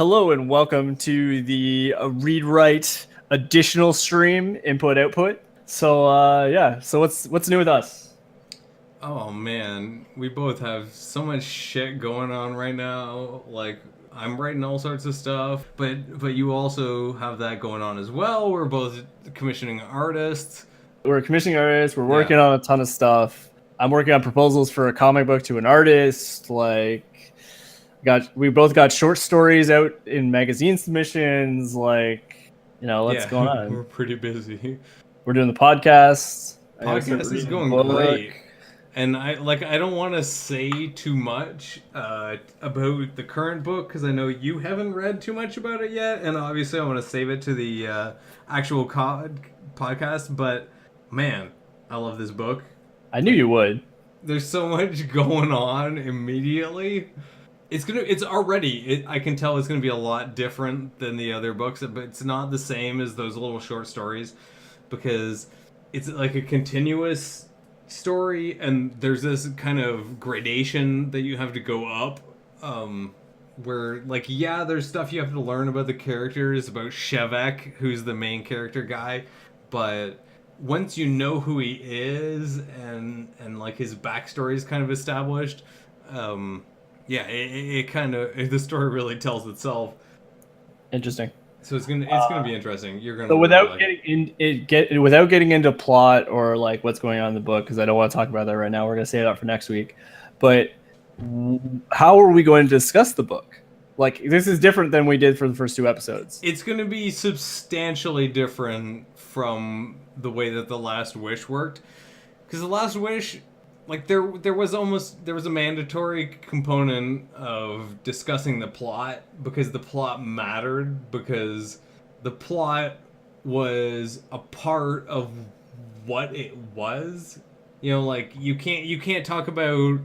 Hello and welcome to the read write additional stream input output. So what's new with us? Oh man, we both have so much shit going on right now. Like I'm writing all sorts of stuff, but you also have that going on as well. We're both commissioning artists. We're commissioning artists. We're Yeah. working on a ton of stuff. I'm working on proposals for a comic book to an artist. We both got short stories out in magazine submissions. What's Yeah, going we're on? pretty busy. We're doing the podcast. I gotta start Podcast is reading the going book. great. And I don't want to say too much about the current book because I know you haven't read too much about it yet, and obviously I want to save it to the actual podcast. But man, I love this book. I knew you would. There's so much going on immediately. It's already. I can tell it's gonna be a lot different than the other books, but it's not the same as those little short stories because it's like a continuous story, and there's this kind of gradation that you have to go up. Where like yeah, there's stuff you have to learn about the characters, about Shevek, who's the main character guy, but once you know who he is and like his backstory is kind of established, yeah, it kind of the story really tells itself. Interesting. So it's gonna be interesting. You're gonna So really without like it. without getting into plot or like what's going on in the book, because I don't want to talk about that right now. We're gonna save that for next week. But how are we going to discuss the book? Like this is different than we did for the first two episodes. It's gonna be substantially different from the way that the Last Wish worked, because the Last Wish, like there was a mandatory component of discussing the plot because the plot mattered, because the plot was a part of what it was. You know, like you can't talk about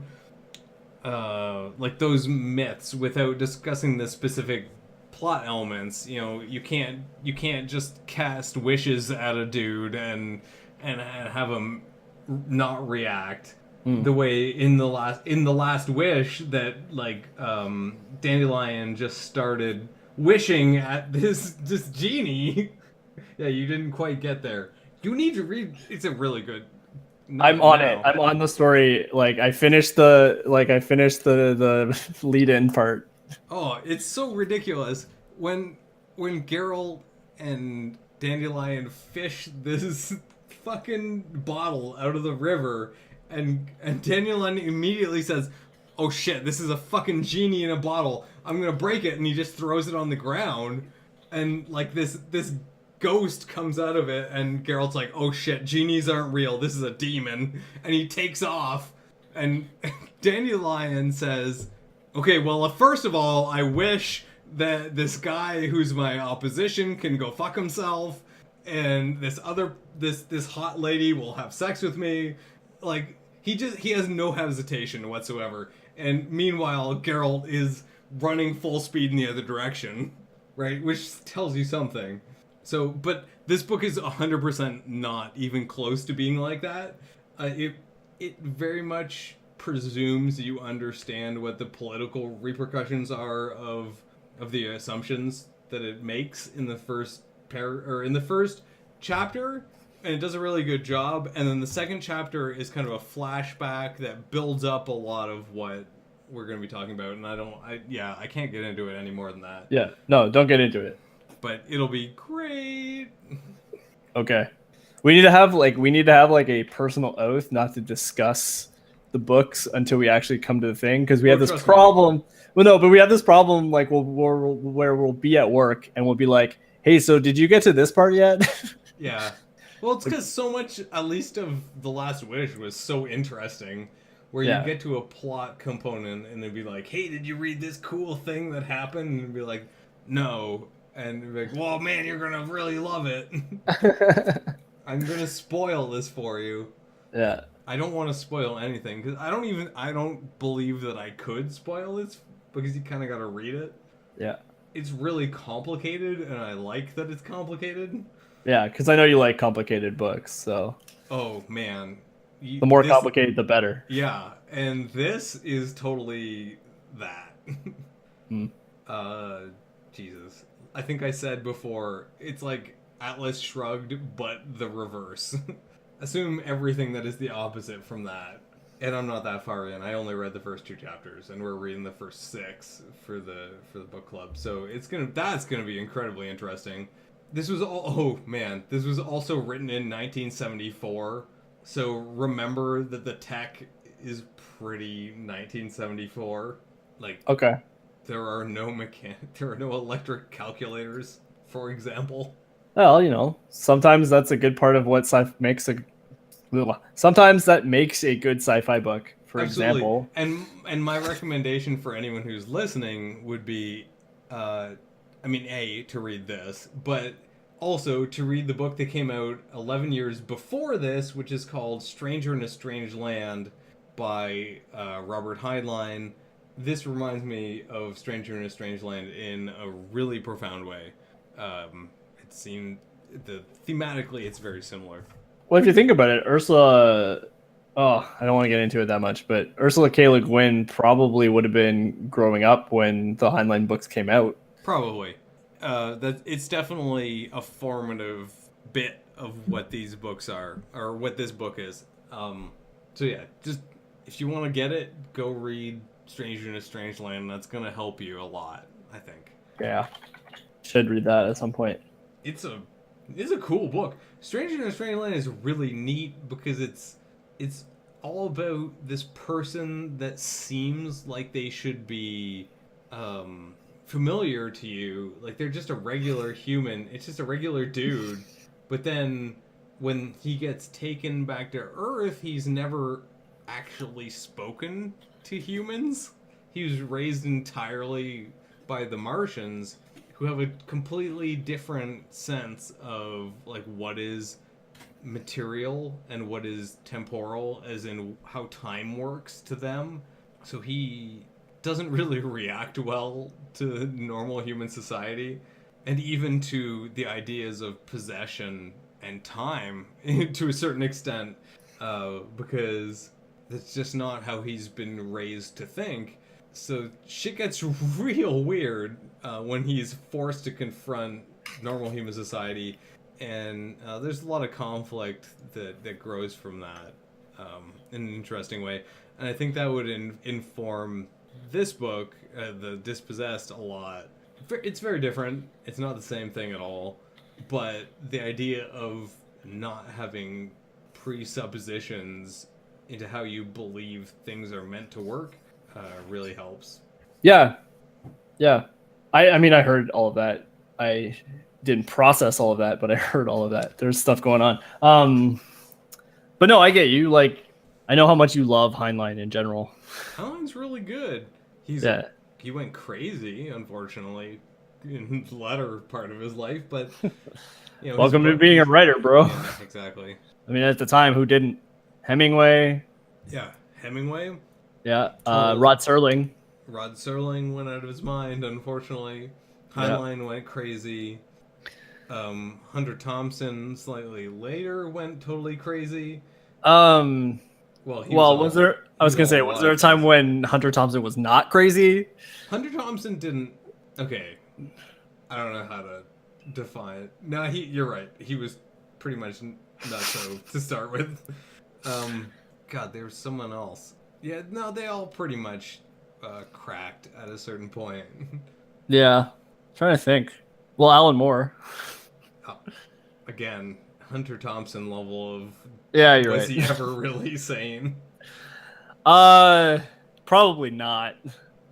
like those myths without discussing the specific plot elements. You know, you can't just cast wishes at a dude and have him not react the way in the last wish that like Dandelion just started wishing at this genie. Yeah, you didn't quite get there. You need to read. It's a really good. I'm on it. I'm on the story. Like I finished the the lead in part. Oh, it's so ridiculous when Geralt and Dandelion fish this fucking bottle out of the river, and Dandelion immediately says, "Oh shit, this is a fucking genie in a bottle. I'm gonna break it," and he just throws it on the ground, and like this ghost comes out of it, and Geralt's like, "Oh shit, genies aren't real. This is a demon," and he takes off, and Dandelion says, "Okay, well, first of all, I wish that this guy who's my opposition can go fuck himself, and this hot lady will have sex with me." Like he has no hesitation whatsoever. And meanwhile, Geralt is running full speed in the other direction, right? Which tells you something. So, but this book is 100% not even close to being like that. It very much presumes you understand what the political repercussions are of the assumptions that it makes in the first in the first chapter, and it does a really good job. And then the second chapter is kind of a flashback that builds up a lot of what we're going to be talking about. And I can't get into it any more than that. Yeah. No, don't get into it. But it'll be great. Okay. We need to have like a personal oath not to discuss the books until we actually come to the thing, because we have this problem. Well, no, but we have this problem like where we'll be at work and we'll be like, "Hey, so did you get to this part yet?" Yeah. Well, it's because so much, at least of The Last Wish, was so interesting. Where you get to a plot component and they'd be like, "Hey, did you read this cool thing that happened?" And it'd be like, "No." And you'd be like, "Well, man, you're gonna really love it." I'm gonna spoil this for you. Yeah. I don't want to spoil anything because I don't believe that I could spoil this because you kind of got to read it. Yeah. It's really complicated, and I like that it's complicated. Yeah, because I know you like complicated books, so. Oh man. The more complicated, the better. Yeah, and this is totally that. Jesus. I think I said before, it's like Atlas Shrugged, but the reverse. Assume everything that is the opposite from that. And I'm not that far in. I only read the first 2 chapters, and we're reading the first 6 for the book club. So that's gonna be incredibly interesting. This was this was also written in 1974. So remember that the tech is pretty 1974. Like, Okay. there are no electric calculators, for example. Well, sometimes that's a good part of what sometimes that makes a good sci-fi book. For Absolutely. example, And my recommendation for anyone who's listening would be, to read this, but also to read the book that came out 11 years before this, which is called Stranger in a Strange Land by Robert Heinlein. This reminds me of Stranger in a Strange Land in a really profound way. Thematically, it's very similar. well, if you think about it, Ursula. Oh, I don't want to get into it that much, but Ursula K. Le Guin probably would have been growing up when the Heinlein books came out. Probably. It's definitely a formative bit of what these books are, or what this book is. So yeah, just if you want to get it, go read Stranger in a Strange Land. That's gonna help you a lot, I think. Yeah, should read that at some point. It's a cool book. Stranger in a Strange Land is really neat because it's all about this person that seems like they should be familiar to you. Like, they're just a regular human. It's just a regular dude. But then when he gets taken back to Earth, he's never actually spoken to humans. He was raised entirely by the Martians, who have a completely different sense of, like, what is material and what is temporal, as in how time works to them. So he doesn't really react well to normal human society, and even to the ideas of possession and time to a certain extent, because that's just not how he's been raised to think. So shit gets real weird when he's forced to confront normal human society, and there's a lot of conflict that grows from that in an interesting way. And I think that would inform this book, The Dispossessed, a lot. It's very different. It's not the same thing at all. But the idea of not having presuppositions into how you believe things are meant to work really helps. Yeah. I mean, I heard all of that. I didn't process all of that, but I heard all of that. There's stuff going on. But no, I get you. Like, I know how much you love Heinlein in general. Heinlein's really good. He went crazy, unfortunately, in the latter part of his life, but welcome to being a writer, bro. Yeah, exactly. I mean, at the time, who didn't? Hemingway. Yeah, Hemingway. Yeah, Rod Serling. Rod Serling went out of his mind, unfortunately. Heinlein went crazy. Hunter Thompson slightly later went totally crazy. Was there a time when Hunter Thompson was not crazy? Hunter Thompson didn't. Okay, I don't know how to define it. No, you're right. He was pretty much nutso to start with. God, there was someone else. Yeah, no, they all pretty much cracked at a certain point. Yeah, trying to think. Well, Alan Moore. Again, Hunter Thompson level of. Yeah, you're right. Was he ever really sane? Probably not.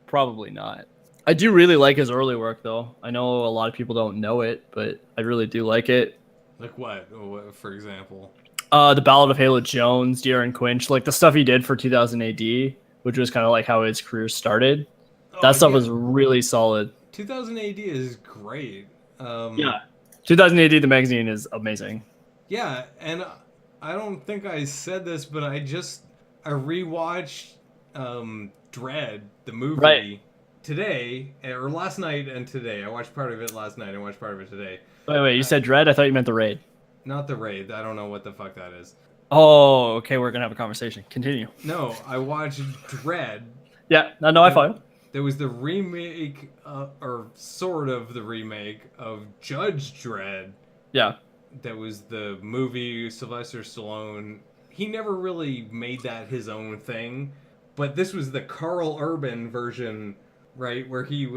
Probably not. I do really like his early work, though. I know a lot of people don't know it, but I really do like it. Like what? For example? The Ballad of Halo Jones, Deer and Quinch, like the stuff he did for 2000 AD, which was kind of like how his career started. That stuff was really solid. 2000 AD is great. Yeah. 2000 AD, the magazine, is amazing. Yeah, and I don't think I said this, but I rewatched Dredd, the movie, today, or last night and today. I watched part of it last night and watched part of it today. Wait, you said Dredd? I thought you meant The Raid. Not The Raid. I don't know what the fuck that is. Oh, okay, we're going to have a conversation. Continue. No, I watched Dredd. Yeah, no, I follow. There was the remake, or sort of the remake of Judge Dredd. Yeah. That was the movie Sylvester Stallone. He never really made that his own thing, but this was the Carl Urban version, right? Where he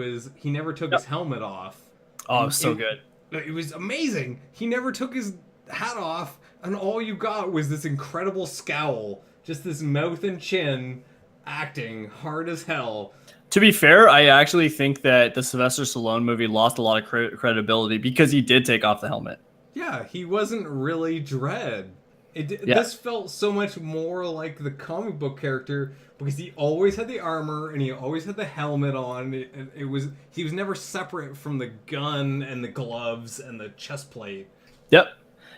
never took his helmet off. Oh, it was so good. It was amazing. He never took his hat off, and all you got was this incredible scowl. Just this mouth and chin acting hard as hell. To be fair, I actually think that the Sylvester Stallone movie lost a lot of credibility because he did take off the helmet. Yeah, he wasn't really Dredd. This felt so much more like the comic book character because he always had the armor and he always had the helmet on. He was never separate from the gun and the gloves and the chest plate. Yep.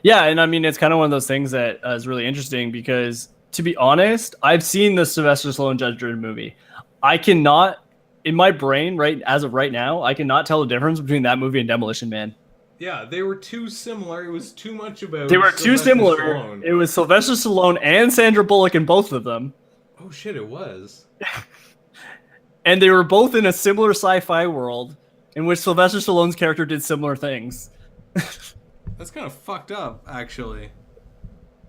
Yeah, and I mean, it's kind of one of those things that is really interesting because, to be honest, I've seen the Sylvester Stallone Judge Dredd movie. I cannot, in my brain, right as of right now, I cannot tell the difference between that movie and Demolition Man. Yeah, they were too similar. It was too much about. They were too similar. Stallone. It was Sylvester Stallone and Sandra Bullock in both of them. Oh shit, it was. And they were both in a similar sci-fi world in which Sylvester Stallone's character did similar things. That's kind of fucked up, actually.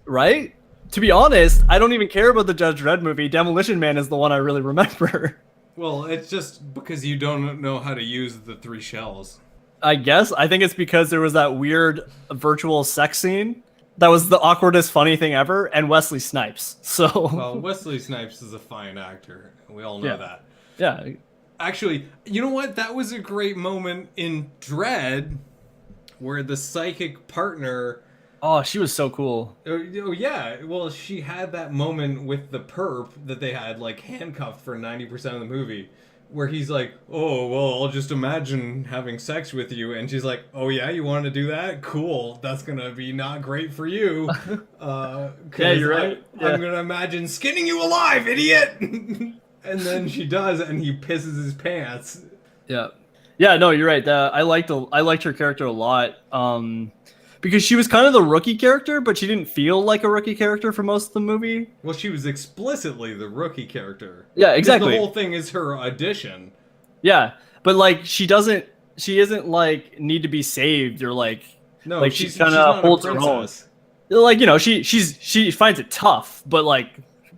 Right? To be honest, I don't even care about the Judge Dredd movie. Demolition Man is the one I really remember. Well, it's just because you don't know how to use the 3 shells. I guess. I think it's because there was that weird virtual sex scene that was the awkwardest funny thing ever, and Wesley Snipes. So well, Wesley Snipes is a fine actor. We all know that. Yeah. Actually, you know what? That was a great moment in Dredd where the psychic partner... Oh, she was so cool. Oh, yeah. Well, she had that moment with the perp that they had, like, handcuffed for 90% of the movie. Where he's like, oh, well, I'll just imagine having sex with you. And she's like, oh, yeah, you want to do that? Cool. That's going to be not great for you. Yeah, you're right. I'm going to imagine skinning you alive, idiot! And then she does, and he pisses his pants. Yeah. Yeah, no, you're right. I liked her character a lot. Because she was kind of the rookie character, but she didn't feel like a rookie character for most of the movie. Well, she was explicitly the rookie character. Yeah, exactly. The whole thing is her audition. Yeah, but like she isn't like need to be saved or like no, like she kind of holds her own. Like, you know, she finds it tough, but like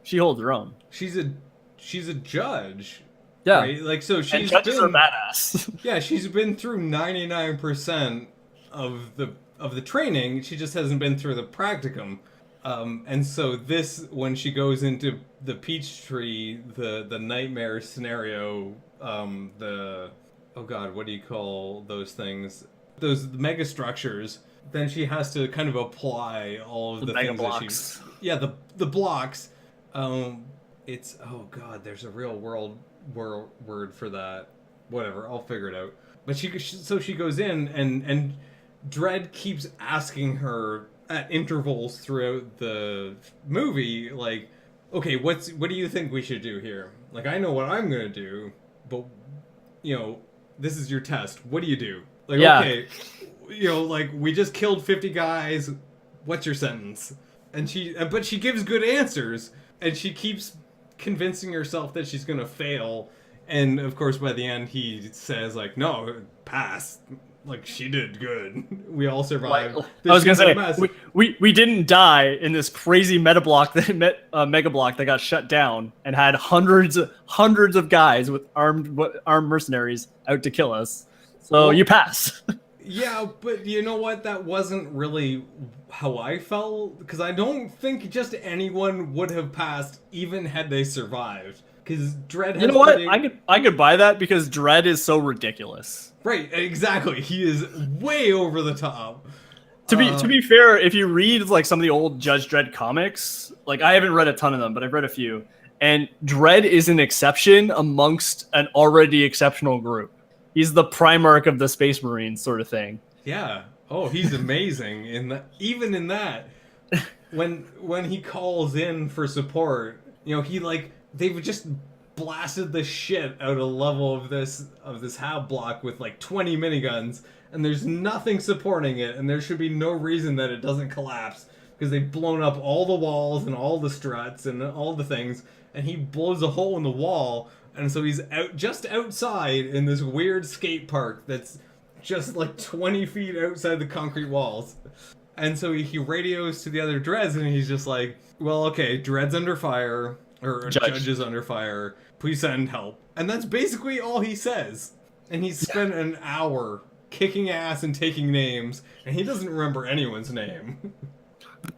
she holds her own. She's a judge. Yeah, right? Like so she's judges are badass. Yeah, she's been through 99% of the training. She just hasn't been through the practicum. And so this, when she goes into the Peachtree, the nightmare scenario, oh god, what do you call those things? Those mega structures. Then she has to kind of apply all of the things blocks. The blocks. It's, oh god, there's a real word for that. Whatever, I'll figure it out. But she goes in and Dredd keeps asking her at intervals throughout the movie, like, okay, what do you think we should do here? Like, I know what I'm gonna do, but, you know, this is your test. What do you do? Like, okay, you know, like, we just killed 50 guys. What's your sentence? But she gives good answers, and she keeps convincing herself that she's gonna fail. And of course, by the end, he says, like, no, pass. Like, she did good. We all survived. I was gonna say we didn't die in this crazy mega block that got shut down and had hundreds of guys with armed mercenaries out to kill us. So you pass. Yeah, but you know what? That wasn't really how I felt, because I don't think just anyone would have passed, even had they survived. Because Dredd has... You know what? I could buy that because Dredd is so ridiculous. Right, exactly. He is way over the top. To be fair, if you read like some of the old Judge Dredd comics, like I haven't read a ton of them, but I've read a few, and Dredd is an exception amongst an already exceptional group. He's the Primarch of the Space Marines sort of thing. Yeah. Oh, he's amazing in that. Even in that, when he calls in for support, you know, they've just blasted the shit out of level of this hab block with like 20 miniguns, and there's nothing supporting it, and there should be no reason that it doesn't collapse because they've blown up all the walls and all the struts and all the things, and he blows a hole in the wall, And so he's just outside in this weird skate park that's just like 20 feet outside the concrete walls. And so he radios to the other Dredds, and he's just like, well, okay, Dredd's under fire, or Judge is under fire. Please send help. And that's basically all he says. And he's spent an hour kicking ass and taking names, and he doesn't remember anyone's name.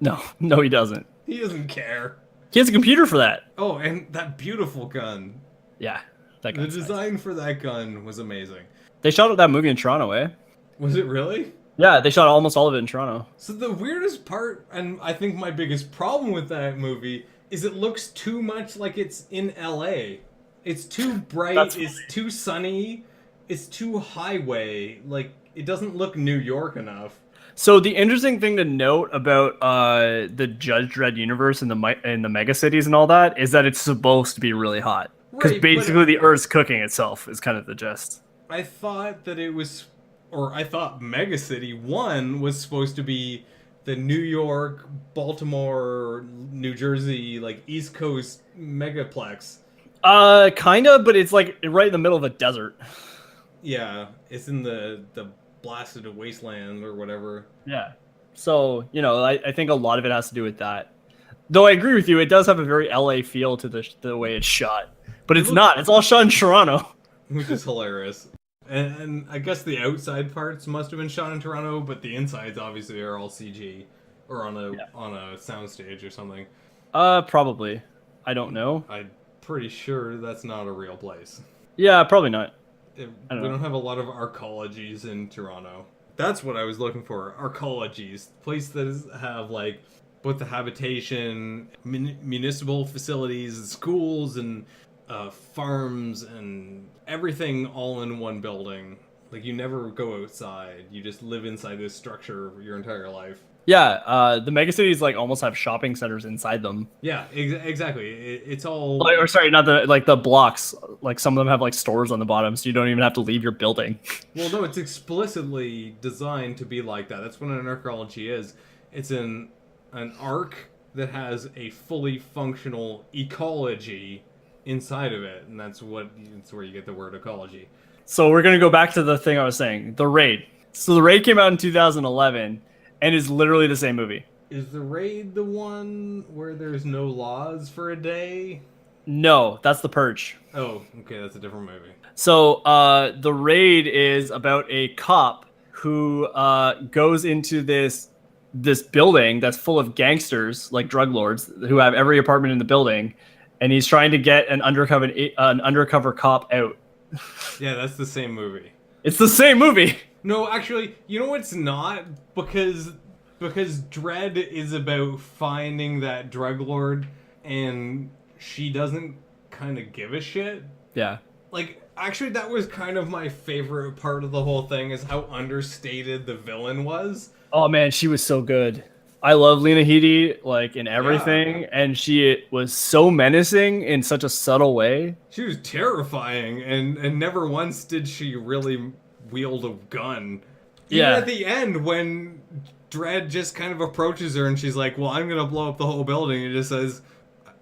No, he doesn't. He doesn't care. He has a computer for that. Oh, and that beautiful gun. Yeah. The design for that gun was amazing. They shot that movie in Toronto, eh? Was it really? Yeah, they shot almost all of it in Toronto. So the weirdest part, and I think my biggest problem with that movie, is it looks too much like it's in LA. It's too bright, it's too sunny, it's too highway. Like, it doesn't look New York enough. So the interesting thing to note about the Judge Dredd universe and the mega cities and all that is that it's supposed to be really hot. Because basically the Earth's cooking itself is kind of the gist. I thought that it was... Or I thought Mega City 1 was supposed to be the New York, Baltimore, New Jersey, like East Coast megaplex. Kinda, but it's like right in the middle of a desert. Yeah, it's in the blasted wasteland or whatever. Yeah. So, I think a lot of it has to do with that. Though I agree with you, it does have a very LA feel to the way it's shot. But it's not. It's all shot in Toronto. Which is hilarious. And I guess the outside parts must have been shot in Toronto, but the insides obviously are all CG or on a soundstage or something. Probably. I don't know. I'm pretty sure that's not a real place. Yeah, probably not. We don't have a lot of arcologies in Toronto. That's what I was looking for. Arcologies. Places that have like both the habitation, municipal facilities, schools, and farms and everything all in one building. Like, you never go outside. You just live inside this structure your entire life. Yeah, the megacities like almost have shopping centers inside them. Yeah, exactly. It's all... Or sorry, not the blocks. Like, some of them have like stores on the bottom, so you don't even have to leave your building. Well, no, it's explicitly designed to be like that. That's what an arcology is. It's an arc that has a fully functional ecology inside of it, and that's where you get the word ecology. So we're gonna go back to the thing I was saying, The Raid. So The Raid came out in 2011 and is literally the same movie. Is The Raid the one where there's no laws for a day? No, that's The Purge. Oh, okay, that's a different movie. So The Raid is about a cop who goes into this building that's full of gangsters, like drug lords, who have every apartment in the building, and he's trying to get an undercover cop out. Yeah, that's the same movie. It's the same movie. No, actually, you know it's not? Because Dredd is about finding that drug lord, and she doesn't kind of give a shit. Yeah. Like, actually, that was kind of my favorite part of the whole thing, is how understated the villain was. Oh man, she was so good. I love Lena Headey, like, in everything, and she was so menacing in such a subtle way. She was terrifying, and never once did she really wield a gun. Even at the end, when Dredd just kind of approaches her and she's like, well, I'm gonna blow up the whole building, he just says,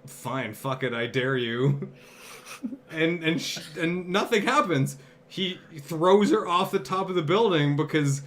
fine, fuck it, I dare you. and nothing happens. He throws her off the top of the building because...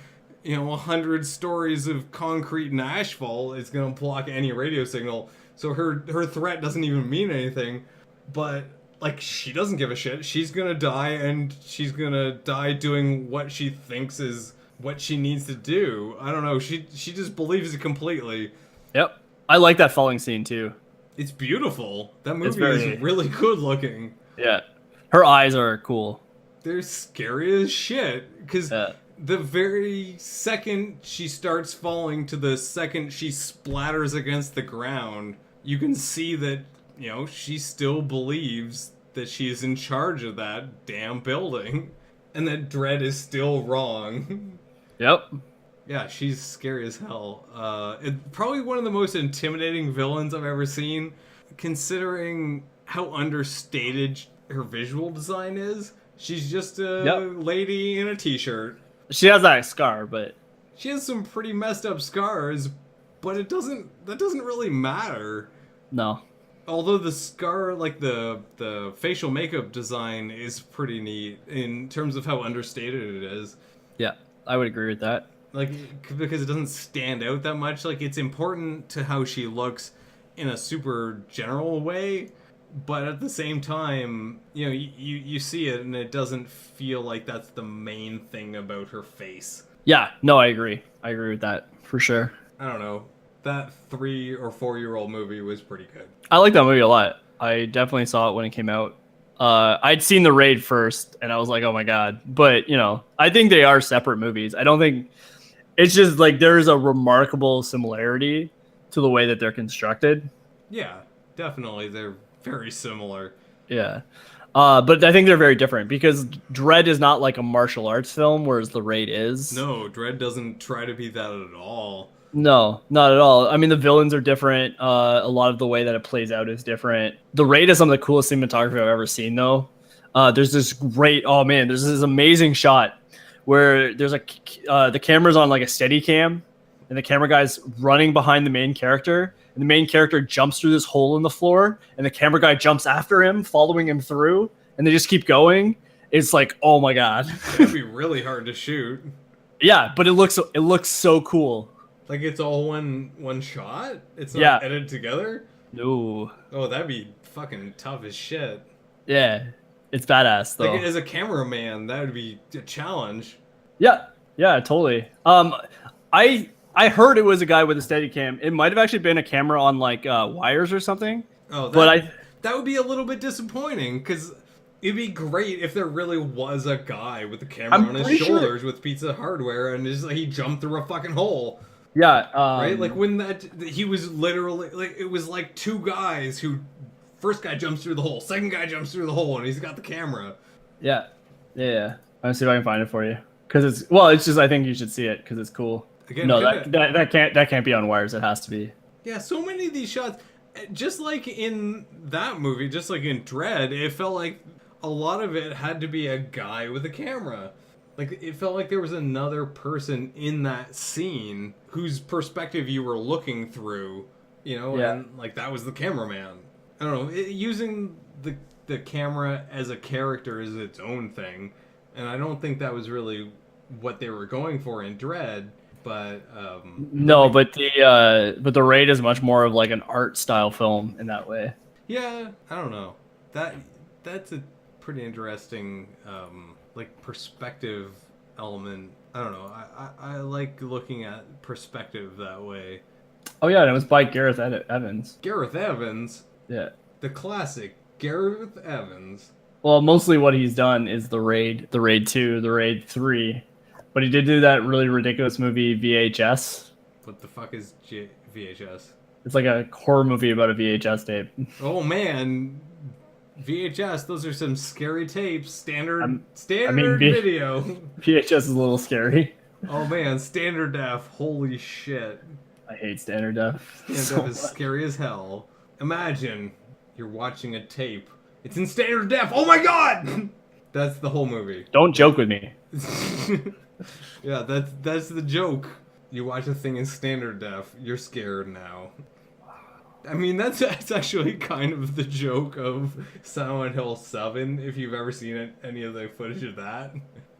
100 stories of concrete and asphalt is going to block any radio signal. So her threat doesn't even mean anything. But, like, she doesn't give a shit. She's going to die, and she's going to die doing what she thinks is what she needs to do. I don't know. She just believes it completely. Yep. I like that falling scene, too. It's beautiful. That movie is really good looking. Yeah. Her eyes are cool. They're scary as shit. Because... the very second she starts falling to the second she splatters against the ground, you can see that, she still believes that she is in charge of that damn building. And that Dredd is still wrong. Yep. Yeah, she's scary as hell. Probably one of the most intimidating villains I've ever seen, considering how understated her visual design is. She's just a lady in a t-shirt. She has that scar, but... She has some pretty messed up scars, but that doesn't really matter. No. although the scar, like the facial makeup design is pretty neat in terms of how understated it is. Yeah, I would agree with that. Like, because it doesn't stand out that much. Like, it's important to how she looks in a super general way, but at the same time, you know, you see it and it doesn't feel like that's the main thing about her face. Yeah, no, I agree. I agree with that for sure. I don't know. That 3 or 4 year old movie was pretty good. I like that movie a lot. I definitely saw it when it came out. I'd seen The Raid first, and I was like, oh my god. But, you know, I think they are separate movies. I don't think... It's just, like, there's a remarkable similarity to the way that they're constructed. Yeah, definitely. They're very similar. Yeah. But I think they're very different, because Dredd is not like a martial arts film, whereas The Raid is. No, Dredd doesn't try to be that at all. No, not at all. I mean, the villains are different. A lot of the way that it plays out is different. The Raid is some of the coolest cinematography I've ever seen, though. There's this great... Oh, man, there's this amazing shot where there's the camera's on like a steady cam, and the camera guy's running behind the main character, and the main character jumps through this hole in the floor, and the camera guy jumps after him, following him through, and they just keep going. It's like, oh my god. That'd be really hard to shoot. Yeah, but it looks so cool. Like, it's all one shot? It's not edited together? No. Oh, that'd be fucking tough as shit. Yeah, it's badass though. Like, as a cameraman, that would be a challenge. Yeah, totally. I heard it was a guy with a Steadicam. It might have actually been a camera on like wires or something. Oh, that would be a little bit disappointing, because it'd be great if there really was a guy with a camera on his shoulders with Pizza Hardware, and just, like, he jumped through a fucking hole. Yeah, right? Like, when he was literally, like, it was like two guys who, first guy jumps through the hole, second guy jumps through the hole, and he's got the camera. Yeah. I'll see if I can find it for you. Because it's just, I think you should see it, because it's cool. Again, no, that can't be on wires. It has to be. Yeah, so many of these shots, just like in that movie, just like in Dredd, it felt like a lot of it had to be a guy with a camera. Like, it felt like there was another person in that scene whose perspective you were looking through, you know, and, like, that was the cameraman. I don't know, using the camera as a character is its own thing, and I don't think that was really what they were going for in Dredd, but... no, but the Raid is much more of, like, an art style film in that way. Yeah, I don't know. That's a pretty interesting... like, perspective element. I don't know. I like looking at perspective that way. Oh yeah, and it was by Gareth Evans. Gareth Evans? Yeah. The classic Gareth Evans. Well, mostly what he's done is the Raid 2, the Raid 3. But he did do that really ridiculous movie VHS. What the fuck is VHS? It's like a horror movie about a VHS tape. Oh man, VHS, those are some scary tapes. Standard video. VHS is a little scary. Oh man, standard def. Holy shit. I hate standard def. Standard def is scary as hell. Imagine you're watching a tape. It's in standard def. Oh my god! That's the whole movie. Don't joke with me. Yeah, that's the joke. You watch a thing in standard def, you're scared now. I mean, that's actually kind of the joke of Silent Hill 7, if you've ever seen any of the footage of that.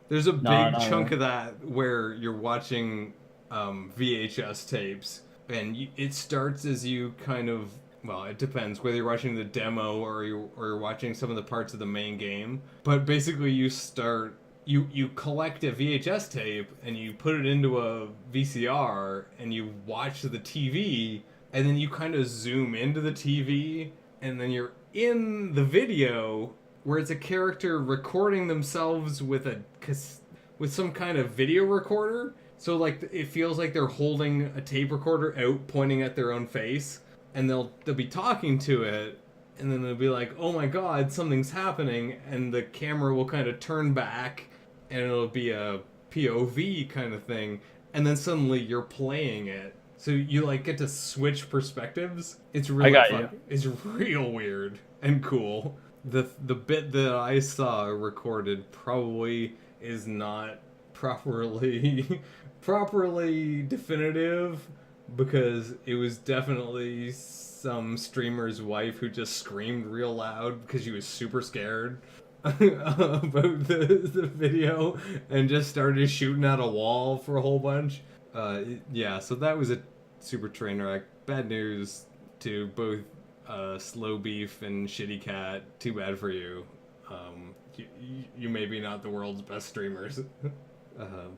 There's a big chunk of that where you're watching VHS tapes, and it starts as you kind of... Well, it depends whether you're watching the demo or you're watching some of the parts of the main game. But basically you start... You collect a VHS tape, and you put it into a VCR, and you watch the TV... And then you kind of zoom into the TV, and then you're in the video where it's a character recording themselves with some kind of video recorder. So like it feels like they're holding a tape recorder out, pointing at their own face, and they'll be talking to it, and then they'll be like, "Oh my God, something's happening," and the camera will kind of turn back, and it'll be a POV kind of thing, and then suddenly you're playing it. So you like get to switch perspectives. It's really fun. It's real weird and cool. The bit that I saw recorded probably is not properly definitive, because it was definitely some streamer's wife who just screamed real loud because she was super scared about the video and just started shooting at a wall for a whole bunch. Yeah, so that was a super train wreck. Bad news to both Slow Beef and Shitty Cat. Too bad for you. You may be not the world's best streamers.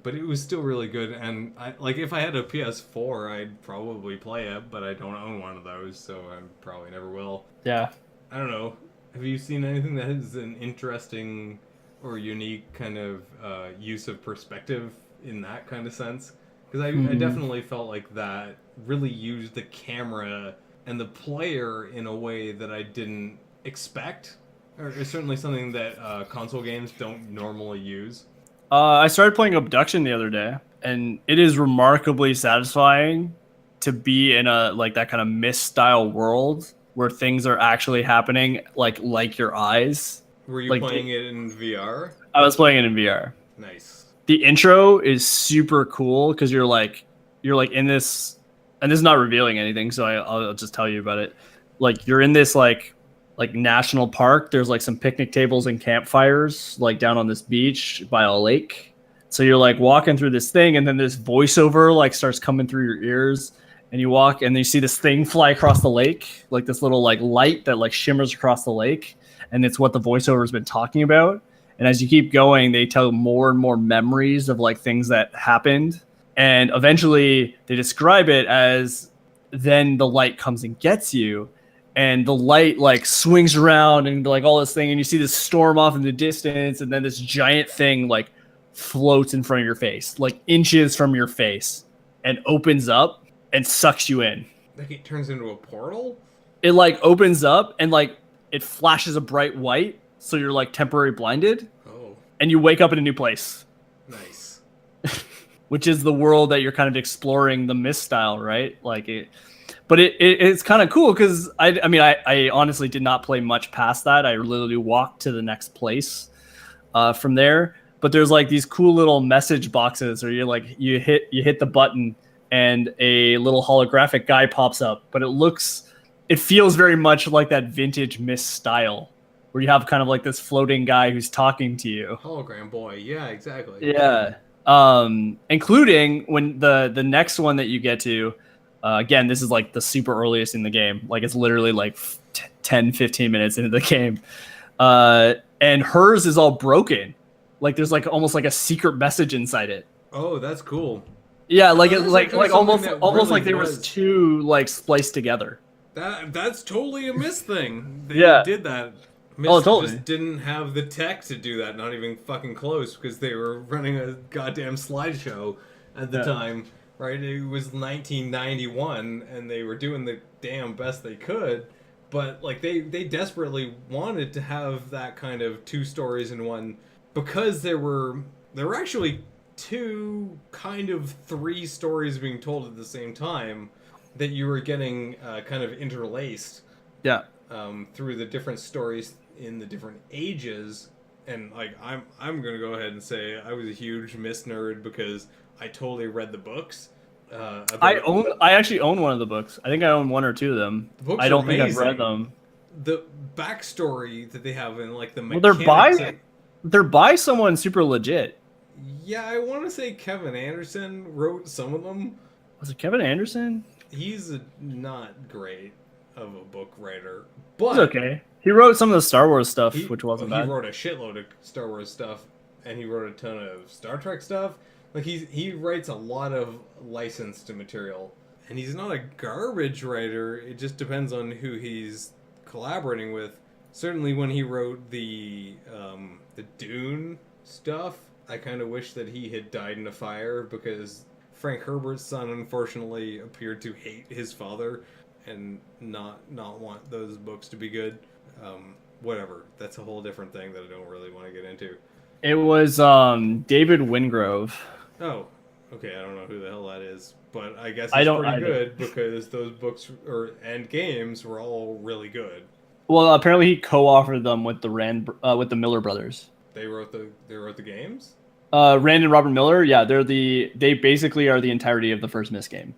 But it was still really good, and if I had a PS4, I'd probably play it, but I don't own one of those, so I probably never will. Yeah. I don't know. Have you seen anything that has an interesting or unique kind of use of perspective in that kind of sense? Because I definitely felt like that really used the camera and the player in a way that I didn't expect, or it's certainly something that console games don't normally use. I started playing Abduction the other day, and it is remarkably satisfying to be in a that kind of Myst style world where things are actually happening like your eyes. Were you playing it in VR? I was playing it in VR. Nice. The intro is super cool because you're in this, and this is not revealing anything, so I'll just tell you about it. You're in this like national park. There's some picnic tables and campfires down on this beach by a lake. So you're walking through this thing, and then this voiceover starts coming through your ears, and you walk and you see this thing fly across the lake, this little light that shimmers across the lake, and it's what the voiceover has been talking about. And as you keep going, they tell more and more memories of things that happened, and eventually they describe it as then the light comes and gets you. And the light swings around and all this thing, and you see this storm off in the distance, and then this giant thing floats in front of your face, inches from your face, and opens up and sucks you in. It turns into a portal? It opens up and it flashes a bright white, so you're temporarily blinded. Oh. And you wake up in a new place. Nice. Which is the world that you're kind of exploring, the Myst style, right? But it's kind of cool because I honestly did not play much past that. I literally walked to the next place from there. But there's these cool little message boxes where you hit the button and a little holographic guy pops up. But it feels very much like that vintage Myst style where you have kind of this floating guy who's talking to you. Hologram boy, yeah, exactly. Yeah, including when the next one that you get to. Again, this is the super earliest in the game. It's literally 10, 15 minutes into the game. And hers is all broken. There's almost a secret message inside it. Oh, that's cool. Yeah, almost like there was two spliced together. That's totally a Myst thing. They Yeah. did that. Oh, totally. Just didn't have the tech to do that, not even fucking close, because they were running a goddamn slideshow at the time. Right, it was 1991, and they were doing the damn best they could, but they desperately wanted to have that kind of two stories in one, because there were actually two kind of three stories being told at the same time that you were getting kind of interlaced. Yeah. Through the different stories in the different ages, and I'm gonna go ahead and say I was a huge Myst nerd because I totally read the books. I actually own one of the books. I think I own one or two of them. The books I don't are think I've amazing. read them. The backstory that they have in the Well, they're by someone super legit. Yeah, I want to say Kevin Anderson wrote some of them. Was it Kevin Anderson? He's not great of a book writer, but it's okay. He wrote some of the Star Wars stuff, which wasn't bad. He wrote a shitload of Star Wars stuff, and he wrote a ton of Star Trek stuff. He writes a lot of licensed material, and he's not a garbage writer. It just depends on who he's collaborating with. Certainly, when he wrote the Dune stuff, I kind of wish that he had died in a fire, because Frank Herbert's son unfortunately appeared to hate his father and not want those books to be good. Whatever. That's a whole different thing that I don't really want to get into. It was David Wingrove. Oh, okay. I don't know who the hell that is, but I guess it's pretty good because those books and games were all really good. Well, apparently he co-authored them with the Miller brothers. They wrote the games? Rand and Robert Miller, yeah, they basically are the entirety of the first Myst game.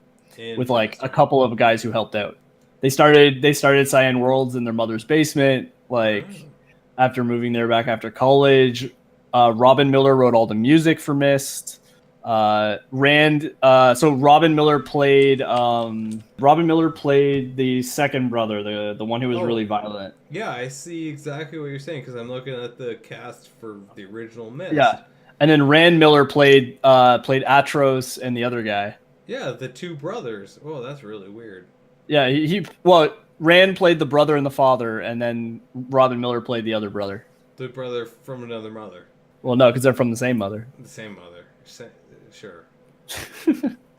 with like a couple of guys who helped out. They started Cyan Worlds in their mother's basement, like after moving there back after college. Robin Miller wrote all the music for Myst. So Robin Miller played the second brother, the one who was really violent. Yeah, I see exactly what you're saying because I'm looking at the cast for the original Myst. Yeah, and then Rand Miller played Atros and the other guy. Yeah, the two brothers. Oh, that's really weird. Yeah, Rand played the brother and the father, and then Robin Miller played the other brother. The brother from another mother. Well, no, because they're from the same mother. The same mother. Sure.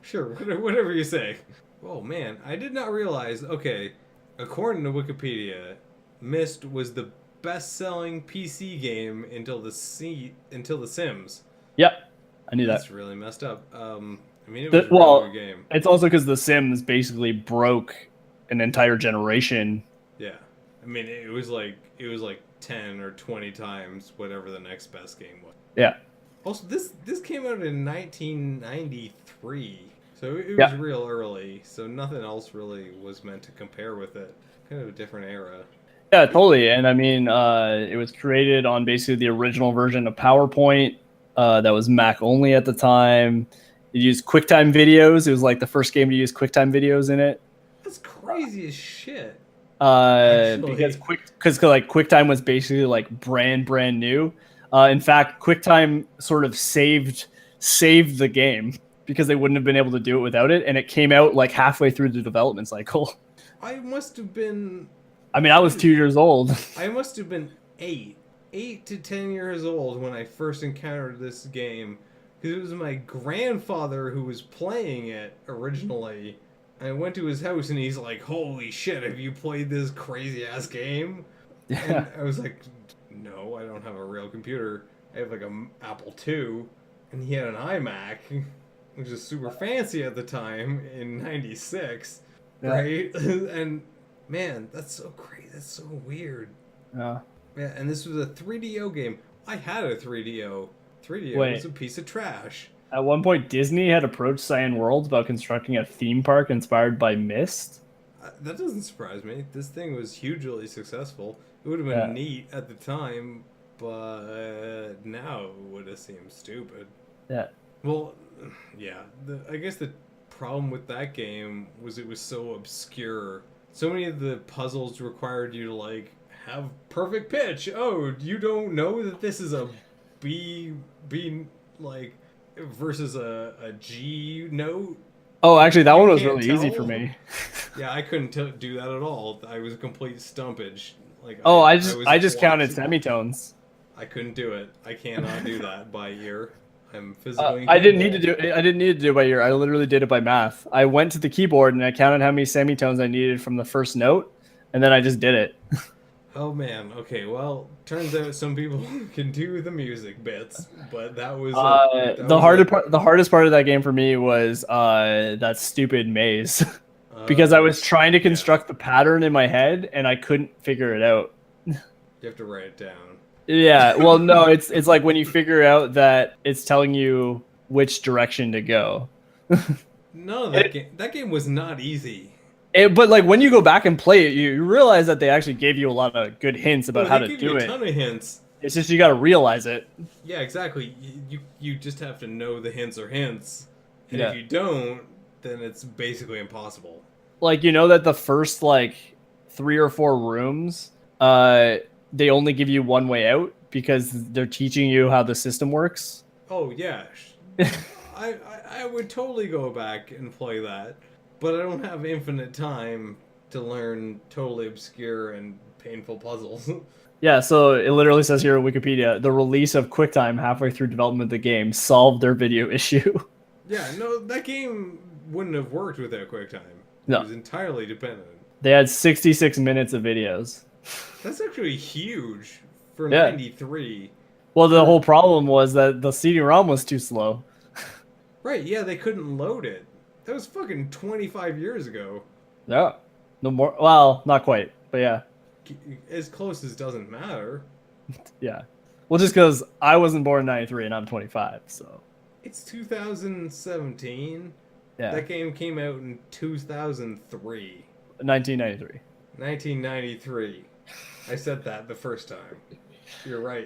Sure, whatever you say. Oh, man, I did not realize... Okay, according to Wikipedia, Myst was the best-selling PC game until The Sims. Yep, I knew that. That's really messed up. I mean, it was a really good game. It's also because The Sims basically broke an entire generation. Yeah, I mean, it was like 10 or 20 times whatever the next best game was. Yeah. Also, this came out in 1993, so it was real early. So nothing else really was meant to compare with it. Kind of a different era. Yeah, totally. And I mean, it was created on basically the original version of PowerPoint that was Mac only at the time. It used QuickTime videos. It was like the first game to use QuickTime videos in it. That's crazy as shit. Because QuickTime was basically like brand new. In fact, QuickTime sort of saved the game because they wouldn't have been able to do it without it, and it came out like halfway through the development cycle. I must have been... I mean, I was 2 years old. I must have been 8 to 10 years old when I first encountered this game, because it was my grandfather who was playing it originally. I went to his house and he's like, "Holy shit, have you played this crazy ass game?" Yeah. And I was like, "No, I don't have a real computer. I have like an Apple II." And he had an iMac, which was super fancy at the time in '96, right? And man, that's so crazy. That's so weird. Yeah. Yeah, and this was a 3DO game. I had a 3DO. 3DO was a piece of trash. At one point, Disney had approached Cyan Worlds about constructing a theme park inspired by Myst. That doesn't surprise me. This thing was hugely successful. It would have been neat at the time, but now it would have seemed stupid. Yeah. Well, yeah. I guess the problem with that game was it was so obscure. So many of the puzzles required you to, like, have perfect pitch. Oh, you don't know that this is a B, like... versus a G note. Oh, actually, that one was really easy for me. Yeah, I couldn't do that at all. I was a complete stumpage. Like, I just counted semitones. I couldn't do it. I cannot do that by ear. I'm physically. I didn't need to do it by ear. I literally did it by math. I went to the keyboard and I counted how many semitones I needed from the first note, and then I just did it. Oh man, okay, well, turns out some people can do the music bits, but that was the hardest part of that game for me was that stupid maze. Because I was trying to construct the pattern in my head and I couldn't figure it out. You have to write it down. Yeah, well no, it's like when you figure out that it's telling you which direction to go. No, that game was not easy. But like when you go back and play it, you realize that they actually gave you a lot of good hints about how to do it. A ton of hints. It's just you got to realize it. Yeah, exactly. You just have to know the hints are hints, and if you don't, then it's basically impossible. Like you know that the first like 3 or 4 rooms, they only give you one way out because they're teaching you how the system works. Oh yeah, I would totally go back and play that. But I don't have infinite time to learn totally obscure and painful puzzles. Yeah, so it literally says here on Wikipedia, the release of QuickTime halfway through development of the game solved their video issue. Yeah, no, that game wouldn't have worked without QuickTime. No. It was entirely dependent. They had 66 minutes of videos. That's actually huge for 93. Well, the whole problem was that the CD-ROM was too slow. Right, yeah, they couldn't load it. That was fucking 25 years ago. Yeah. No more. Well, not quite, but yeah. As close as doesn't matter. Yeah. Well, just because I wasn't born in 93 and I'm 25, so. It's 2017. Yeah. That game came out in 2003. 1993. 1993. I said that the first time. You're right.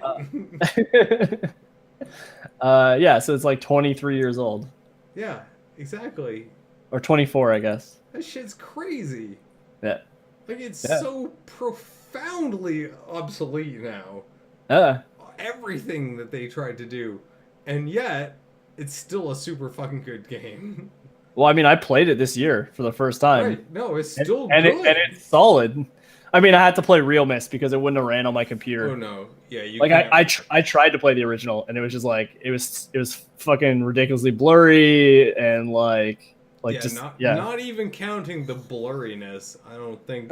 Yeah, so it's like 23 years old. Yeah, exactly. Or 24, I guess. That shit's crazy. Yeah. Like, it's Yeah. so profoundly obsolete now. Yeah. Everything that they tried to do. And yet, it's still a super fucking good game. Well, I mean, I played it this year for the first time. Right. No, it's still and good. and it's solid. I mean, I had to play Real Myst because it wouldn't have ran on my computer. Oh no, yeah, you like can't. I tried to play the original, and it was just like it was fucking ridiculously blurry and not even counting the blurriness. I don't think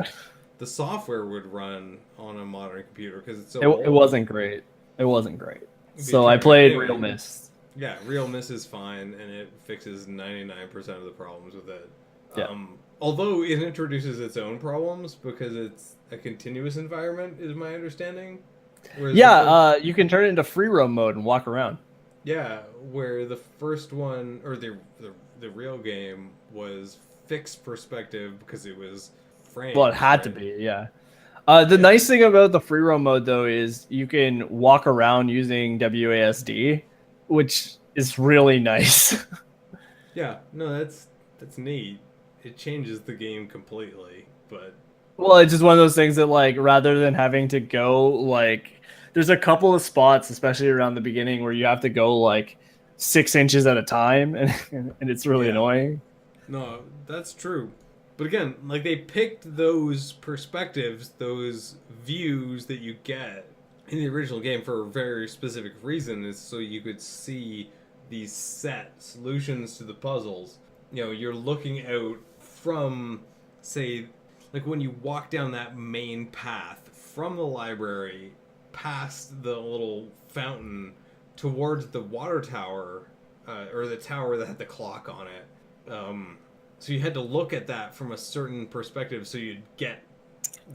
the software would run on a modern computer because it's so. It wasn't great. It wasn't great. So I played Real Myst. Yeah, Real Myst is fine, and it fixes 99% of the problems with it. Yeah. Although it introduces its own problems because it's a continuous environment, is my understanding. Whereas you can turn it into free roam mode and walk around. Yeah, where the first one, or the real game, was fixed perspective because it was framed. Well, it had to be, yeah. The nice thing about the free roam mode, though, is you can walk around using WASD, which is really nice. Yeah, no, that's neat. It changes the game completely, but... Well, it's just one of those things that, like, rather than having to go, like... There's a couple of spots, especially around the beginning, where you have to go, like, 6 inches at a time, and it's really annoying. No, that's true. But again, like, they picked those perspectives, those views that you get in the original game for a very specific reason, is so you could see these set solutions to the puzzles. You know, you're looking out from, say, like when you walk down that main path from the library past the little fountain towards the water tower, or the tower that had the clock on it. So you had to look at that from a certain perspective so you'd get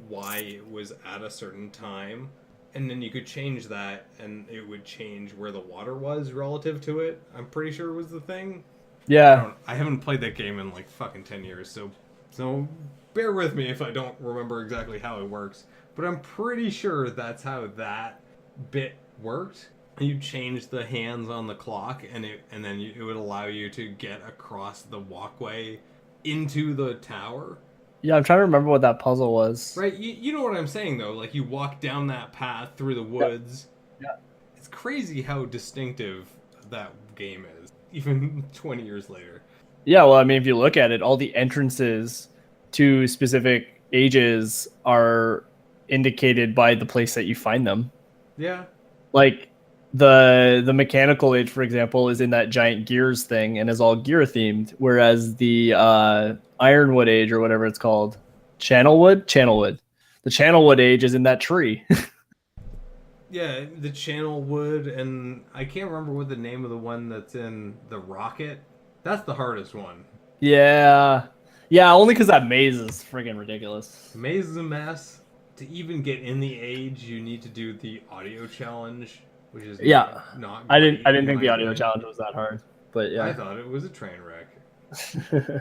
why it was at a certain time. And then you could change that and it would change where the water was relative to it. I'm pretty sure it was the thing. Yeah. I haven't played that game in like fucking 10 years, so bear with me if I don't remember exactly how it works. But I'm pretty sure that's how that bit worked. You change the hands on the clock, and it would allow you to get across the walkway into the tower. Yeah, I'm trying to remember what that puzzle was. Right, you know what I'm saying though. Like you walk down that path through the woods. Yeah. It's crazy how distinctive that game is, even 20 years later. Yeah, well, I mean, if you look at it, all the entrances to specific ages are indicated by the place that you find them. Yeah. Like the mechanical age, for example, is in that giant gears thing and is all gear themed, whereas the Ironwood age, or whatever it's called, Channelwood, the Channelwood age is in that tree. Yeah, the Channelwood, and I can't remember what the name of the one that's in the rocket. That's the hardest one. Yeah, only because that maze is friggin' ridiculous. Maze is a mess. To even get in the age, you need to do the audio challenge, which is not. I didn't think the audio challenge was that hard, but yeah, I thought it was a train wreck.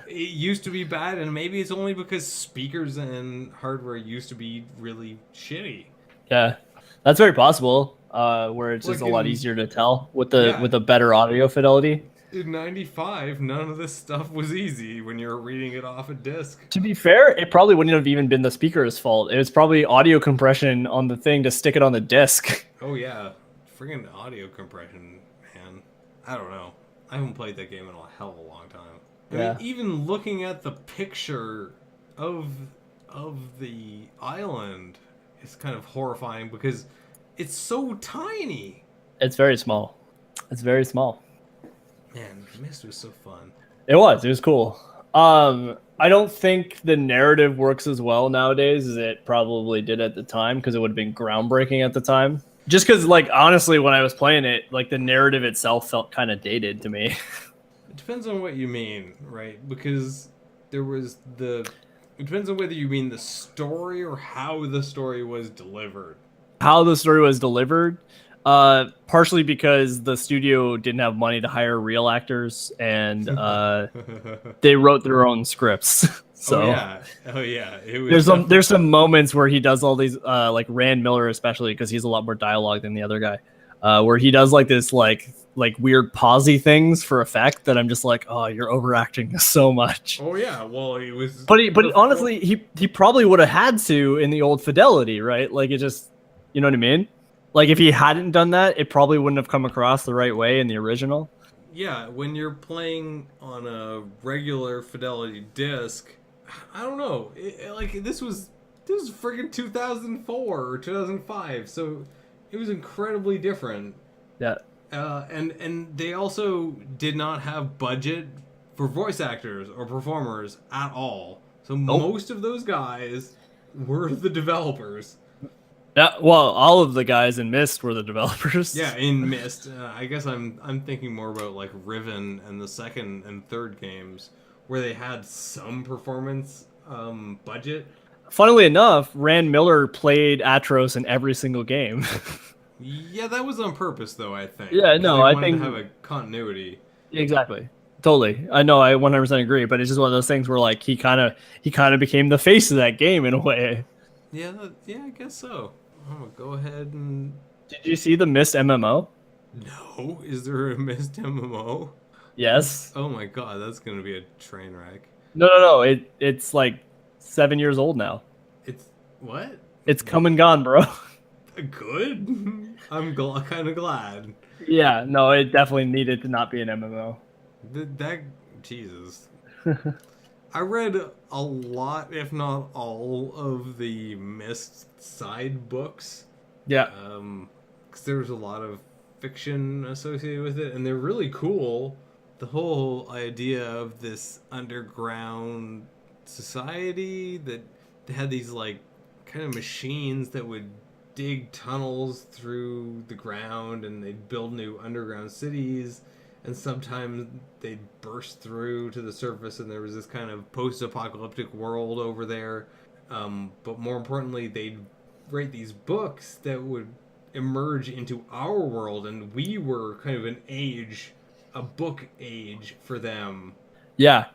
It used to be bad, and maybe it's only because speakers and hardware used to be really shitty. Yeah, that's very possible. Where it's just a lot easier to tell with the better audio fidelity. In 95, none of this stuff was easy when you were reading it off a disc. To be fair, it probably wouldn't have even been the speaker's fault. It was probably audio compression on the thing to stick it on the disc. Oh yeah, friggin' audio compression, man. I don't know. I haven't played that game in a hell of a long time. Yeah. I mean, even looking at the picture of the island is kind of horrifying because it's so tiny. It's very small. It's very small. Man, Myst was so fun. It was cool. I don't think the narrative works as well nowadays as it probably did at the time, because it would have been groundbreaking at the time. Just because, like, honestly, when I was playing it, like, the narrative itself felt kind of dated to me. It depends on what you mean, right? Because there was it depends on whether you mean the story or how the story was delivered. How the story was delivered? Partially because the studio didn't have money to hire real actors, and they wrote their own scripts. So oh yeah. It was there's some moments where he does all these like Rand Miller, especially because he's a lot more dialogue than the other guy, where he does like this like weird pausey things for effect that I'm just like, oh, you're overacting so much. Oh yeah, well it was. But honestly, he probably would have had to in the old Fidelity, right? Like it just, you know what I mean? Like if he hadn't done that, it probably wouldn't have come across the right way in the original. Yeah, when you're playing on a regular Fidelity disc, I don't know. Like this was friggin' 2004 or 2005, so it was incredibly different. Yeah. And they also did not have budget for voice actors or performers at all. So most of those guys were the developers. Yeah, well, all of the guys in Myst were the developers. Yeah, in Myst. I guess I'm thinking more about like Riven and the second and third games where they had some performance budget. Funnily enough, Rand Miller played Atros in every single game. Yeah, that was on purpose, though, I think. Yeah, no, I think to have a continuity. Exactly. Totally. I know. I 100% agree. But it's just one of those things where like he kind of became the face of that game in a way. Yeah, I guess so. I'm gonna go ahead and. Did you see the Myst MMO? No, is there a Myst MMO? Yes. Oh my god, that's gonna be a train wreck. No. It's like 7 years old now. It's what? It's come and gone, bro. Good. I'm kind of glad. Yeah. No, it definitely needed to not be an MMO. That Jesus. I read a lot, if not all, of the Myst side books. Yeah. Because there's a lot of fiction associated with it, and they're really cool. The whole idea of this underground society that they had these like kind of machines that would dig tunnels through the ground, and they'd build new underground cities. And sometimes they'd burst through to the surface, and there was this kind of post-apocalyptic world over there. But more importantly, they'd write these books that would emerge into our world, and we were kind of a book age for them. Yeah.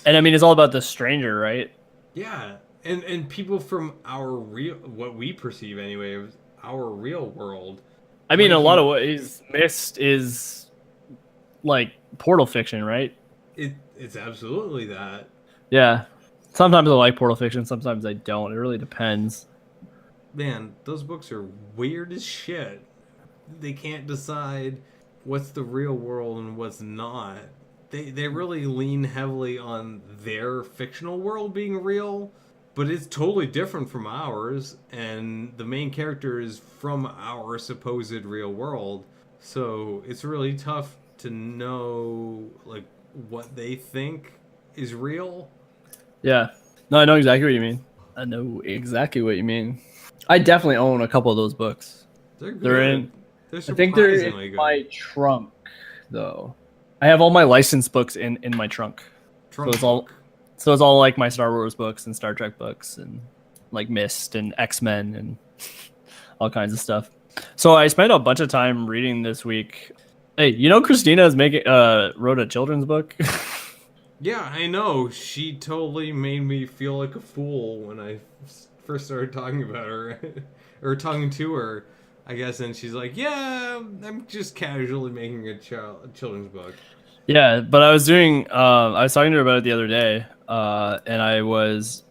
And I mean, it's all about the stranger, right? Yeah. And people from what we perceive anyway, of our real world. I mean, a lot of what is Myst is like portal fiction, right? It's absolutely that. Yeah. Sometimes I like portal fiction, sometimes I don't. It really depends. Man, those books are weird as shit. They can't decide what's the real world and what's not. They really lean heavily on their fictional world being real, but it's totally different from ours, and the main character is from our supposed real world. So it's really tough to know like what they think is real. Yeah. No, I know exactly what you mean. I know exactly what you mean. I definitely own a couple of those books. They're good. They're in. They're I think they're in good. my trunk, though. I have all my licensed books in my trunk. So it's all like my Star Wars books and Star Trek books and like Myst and X-Men and all kinds of stuff. So I spent a bunch of time reading this week. Hey, you know Christina is wrote a children's book? Yeah, I know. She totally made me feel like a fool when I first started talking about her, or talking to her, I guess, and she's like, yeah, I'm just casually making a children's book. Yeah, but I was talking to her about it the other day, and I was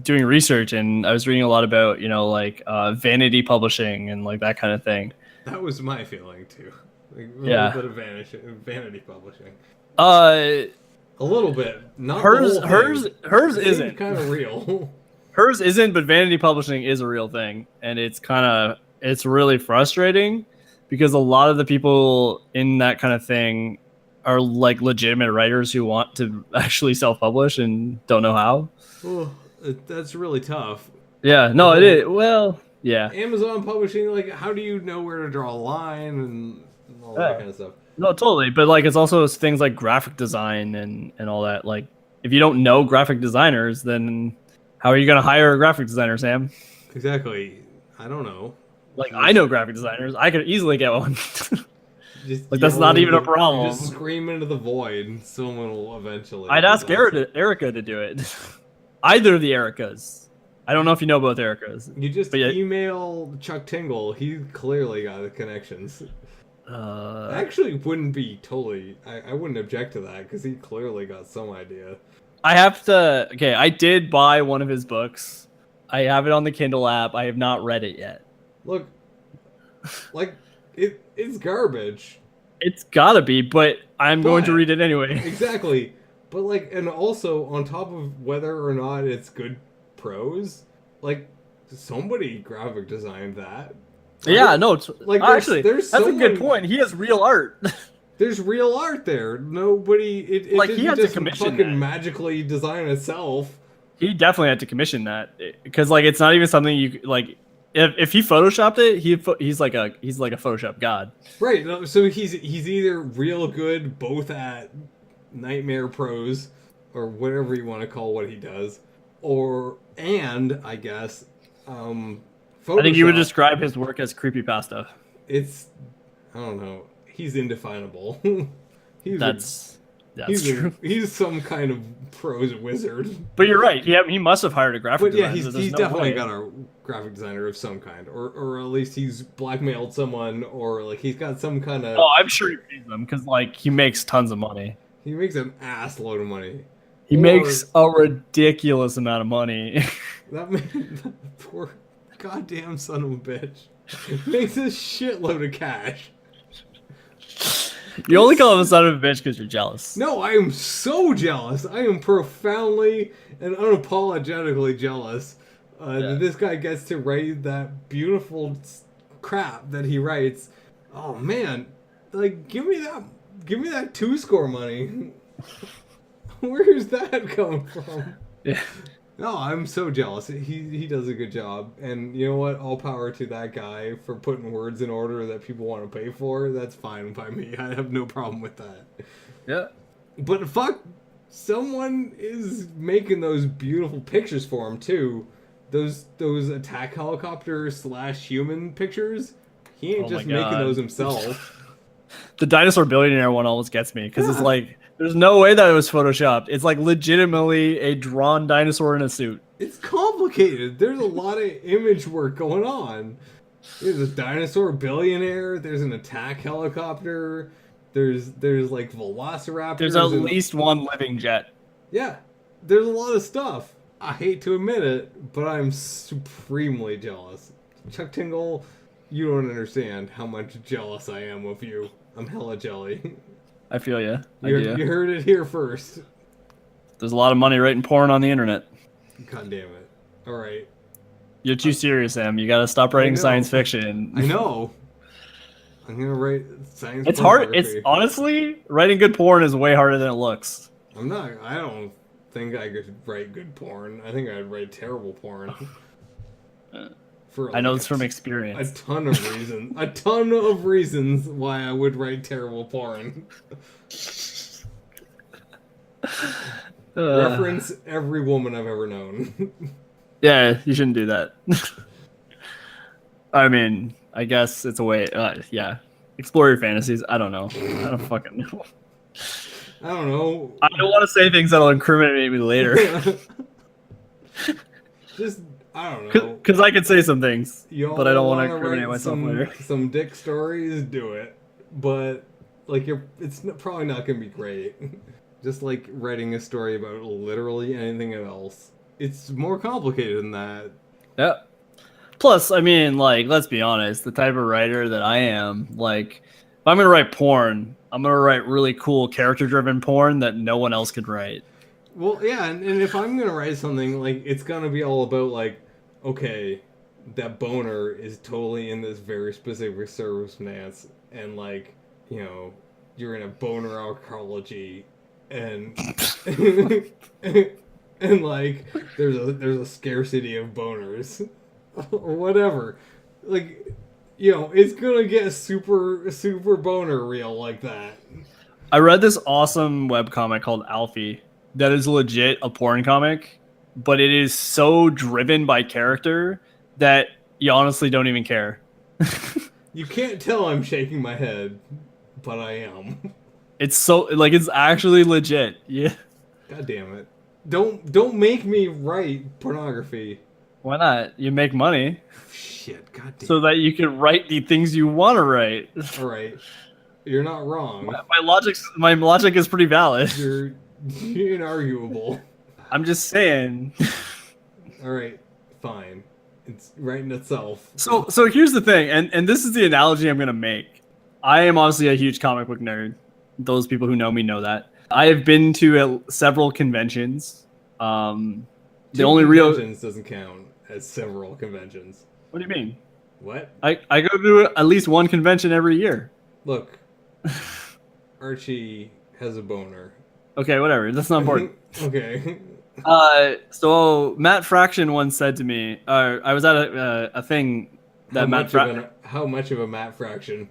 doing research, and I was reading a lot about, like vanity publishing and like that kind of thing. That was my feeling too. Like, a little bit of vanity publishing. A little bit. Not hers isn't kind of real. Hers isn't, but vanity publishing is a real thing, and it's really frustrating because a lot of the people in that kind of thing are like legitimate writers who want to actually self-publish and don't know how. Oh, that's really tough. Yeah, no, it is. Well, yeah. Amazon publishing, like, how do you know where to draw a line and all that kind of stuff? No, totally. But like, it's also things like graphic design and all that. Like, if you don't know graphic designers, then how are you going to hire a graphic designer, Sam? Exactly. I don't know. Like, I know graphic designers. I could easily get one. Just Like, that's not even a problem. Just scream into the void, and someone will eventually. I'd ask Erica to do it. Either of the Ericas. I don't know if you know both Ericas. You just email Chuck Tingle. He clearly got the connections. Actually, wouldn't be totally. I wouldn't object to that because he clearly got some idea. I have to. Okay, I did buy one of his books. I have it on the Kindle app. I have not read it yet. Look, like it's garbage. It's gotta be, but I'm going to read it anyway. Exactly. But like, and also on top of whether or not it's good prose, like somebody graphic designed that. Right? Yeah, no, it's like actually that's a good point. He has real art. There's real art there. Nobody, it like didn't he had just to commission fucking that. Magically design itself. He definitely had to commission that because like it's not even something you like. If he photoshopped it, he's like a Photoshop god. Right. So he's either real good both at nightmare prose or whatever you want to call what he does, and I guess Photoshop. I think you would describe his work as creepypasta. It's, I don't know. He's indefinable. That's true. He's some kind of prose wizard. But you're right. He must have hired a graphic designer. But yeah, he's definitely got a graphic designer of some kind, or at least he's blackmailed someone, or like he's got some kind of. Oh, I'm sure he pays them because like he makes tons of money. He makes an ass load of money. He makes a ridiculous amount of money. That poor goddamn son of a bitch makes a shitload of cash. You only call him a son of a bitch because you're jealous. No, I am so jealous. I am profoundly and unapologetically jealous that this guy gets to write that beautiful crap that he writes. Oh man, like give me that 2-score money. Where's that coming from? Yeah. No, I'm so jealous. He does a good job, and you know what? All power to that guy for putting words in order that people want to pay for. That's fine by me. I have no problem with that. Yeah. But fuck, someone is making those beautiful pictures for him too. Those attack helicopter / human pictures. He ain't just making those himself. The dinosaur billionaire one almost gets me because it's like. There's no way that it was photoshopped. It's like legitimately a drawn dinosaur in a suit. It's complicated. There's a lot of image work going on. There's a dinosaur billionaire. There's an attack helicopter. There's like velociraptors. There's at least one living jet. Yeah, there's a lot of stuff. I hate to admit it, but I'm supremely jealous. Chuck Tingle, you don't understand how much jealous I am of you. I'm hella jelly. I feel you. You heard it here first. There's a lot of money writing porn on the internet. God damn it. All right. You're too serious, Sam. You gotta stop writing science fiction. I know. I'm gonna write science. It's hard. It's honestly writing good porn is way harder than it looks. I don't think I could write good porn. I think I'd write terrible porn. I know this from experience. A ton of reasons why I would write terrible porn. Reference every woman I've ever known. Yeah, you shouldn't do that. I mean, I guess it's a way. Yeah, explore your fantasies. I don't know. I don't fucking know. I don't know. I don't want to say things that'll incriminate me later. Just. I don't know. Because I could say some things, but I don't want to incriminate myself later. Some dick stories, do it. But, like, it's probably not going to be great. Just like writing a story about literally anything else. It's more complicated than that. Yeah. Plus, I mean, like, let's be honest, the type of writer that I am, like, if I'm going to write porn, I'm going to write really cool character-driven porn that no one else could write. Well, yeah, and if I'm going to write something, like, it's going to be all about, like, okay, that boner is totally in this very specific circumstance, and, like, you know, you're in a boner archaeology, and, and like, there's a scarcity of boners, or whatever. Like, you know, it's going to get super boner real like that. I read this awesome webcomic called Alfie that is legit a porn comic, but it is so driven by character that you honestly don't even care. You can't tell I'm shaking my head, but I am. It's so like it's actually legit. Yeah. God damn it! Don't make me write pornography. Why not? You make money Shit, god damn. so that you can write the things you want to write. All right, you're not wrong. My logic is pretty valid. You're inarguable. I'm just saying. All right, fine. It's writing itself. So here's the thing, and this is the analogy I'm gonna make. I am obviously a huge comic book nerd. Those people who know me know that. I have been to several conventions. The only real conventions doesn't count as several conventions. What do you mean? What? I go to at least one convention every year. Look, Archie has a boner. Okay, whatever. That's not important. Okay. So Matt Fraction once said to me, I was at a thing that how much of a Matt Fraction?